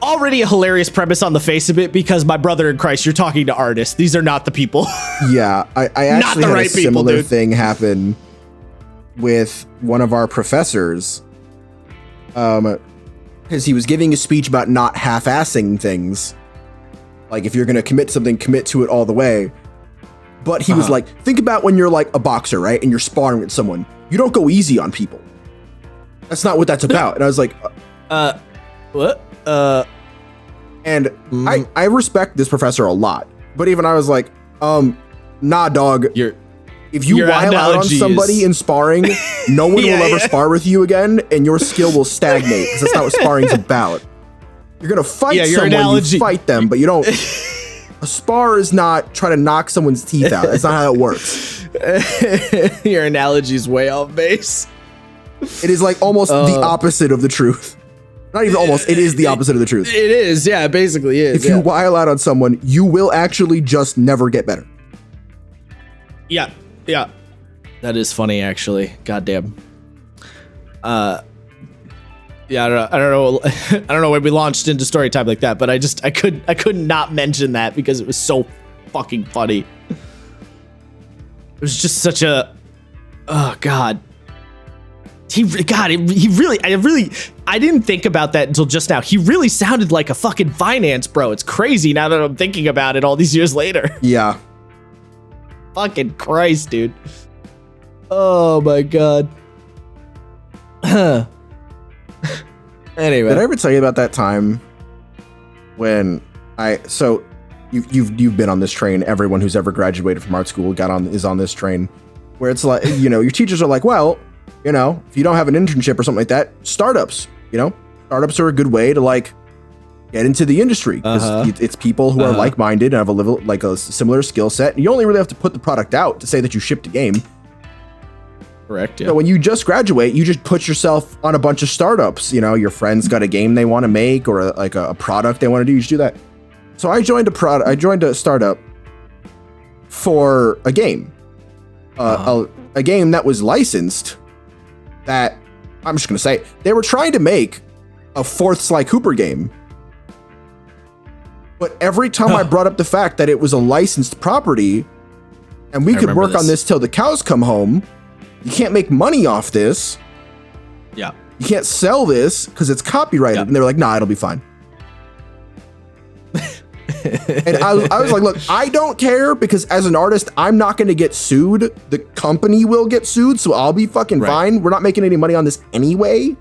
a hilarious premise on the face of it, because my brother in Christ, you're talking to artists. These are not the people. Yeah, I actually had a similar thing happen with one of our professors. Because he was giving a speech about not half-assing things. Like, if you're going to commit something, commit to it all the way. But he was like, think about when you're like a boxer, right? And you're sparring with someone. You don't go easy on people. That's not what that's about. And I was like, what? And I respect this professor a lot. But even I was like, nah, dog. If you while out on somebody in sparring, no one will ever spar with you again, and your skill will stagnate, because that's not what sparring's about. You're going to fight someone, you fight them, but you don't... A spar is not trying to knock someone's teeth out. That's not how it works. Your analogy is way off base. It is like almost the opposite of the truth. Not even almost, it is the opposite of the truth. It is, yeah, it basically is. If you while out on someone, you will actually just never get better. Yeah, yeah. That is funny, actually. Goddamn. Yeah, I don't know. I don't know when we launched into story time like that, but I couldn't not mention that because it was so fucking funny. It was just such a, oh God. I didn't think about that until just now. He really sounded like a fucking finance bro. It's crazy now that I'm thinking about it all these years later. Yeah. Fucking Christ, dude. Oh my God. Anyway. Did I ever tell you about that time when you've been on this train, everyone who's ever graduated from art school is on this train, where it's like, your teachers are like, well, if you don't have an internship or something like that, startups are a good way to like get into the industry, because it's people who are like-minded and have a similar skill set. And you only really have to put the product out to say that you shipped a game. Correct. Yeah. So when you just graduate, you just put yourself on a bunch of startups. Your friends got a game they want to make or a product they want to do. You just do that. So I joined a startup for a game, a game that was licensed. That I'm just gonna say they were trying to make a fourth Sly Cooper game, but every time I brought up the fact that it was a licensed property and we could work on this till the cows come home. You can't make money off this. Yeah. You can't sell this because it's copyrighted. And they were like, nah, it'll be fine. And I was like, look, I don't care, because as an artist, I'm not going to get sued. The company will get sued, so I'll be fucking fine. We're not making any money on this anyway.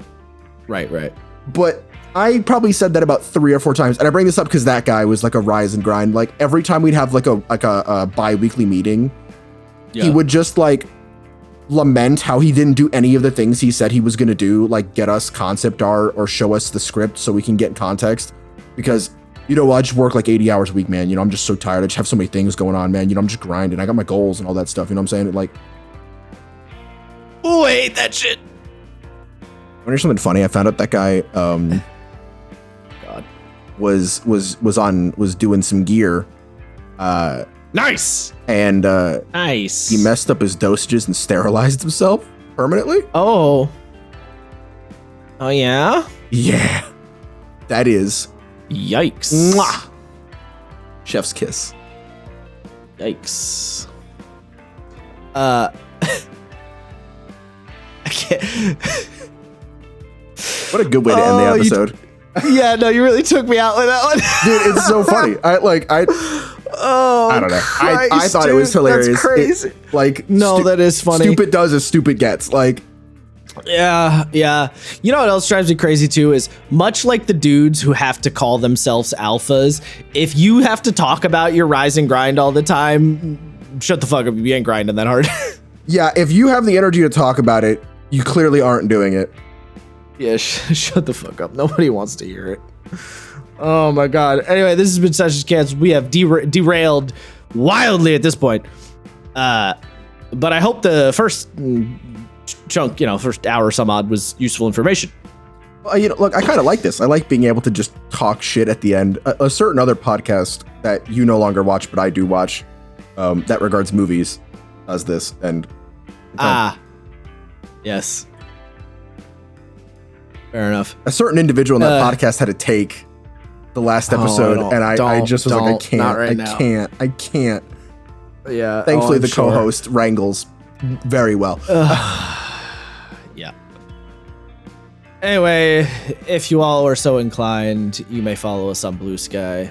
Right. But I probably said that about 3 or 4 times. And I bring this up because that guy was like a rise and grind. Like every time we'd have like a bi-weekly meeting, he would just like lament how he didn't do any of the things he said he was going to do, like get us concept art or show us the script so we can get context. Because, I just work like 80 hours a week, man. I'm just so tired. I just have so many things going on, man. I'm just grinding. I got my goals and all that stuff. You know what I'm saying? Like, oh, I hate that shit. When there's something funny, I found out that guy God was doing some gear. Nice. And nice. He messed up his dosages and sterilized himself permanently. Oh yeah? Yeah. That is yikes. Mwah. Chef's kiss. Yikes. I can't. What a good way to end the episode. Yeah, no, you really took me out with that one. Dude, it's so funny. I don't know. Christ, I thought it was hilarious. That's crazy. That is funny. Stupid does as stupid gets. Like, yeah. You know what else drives me crazy too is, much like the dudes who have to call themselves alphas, if you have to talk about your rise and grind all the time, shut the fuck up. You ain't grinding that hard. Yeah, if you have the energy to talk about it, you clearly aren't doing it. Yeah, shut the fuck up. Nobody wants to hear it. Oh my God. Anyway, this has been Sessions Canceled. We have derailed wildly at this point. But I hope the first chunk, first hour or some odd was useful information. Well, look, I kind of like this. I like being able to just talk shit at the end. A certain other podcast that you no longer watch, but I do watch, that regards movies, does this. And yes. Fair enough. A certain individual in that podcast had to take the last episode, and I just was like, I can't. Yeah. Thankfully, the co-host wrangles very well. Yeah. Anyway, if you all are so inclined, you may follow us on Blue Sky.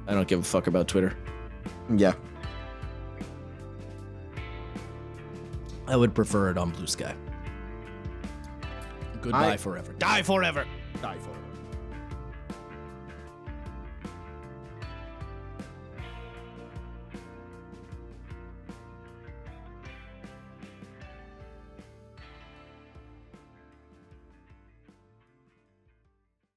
I don't give a fuck about Twitter. Yeah. I would prefer it on Blue Sky. Goodbye forever. Die forever. Die forever.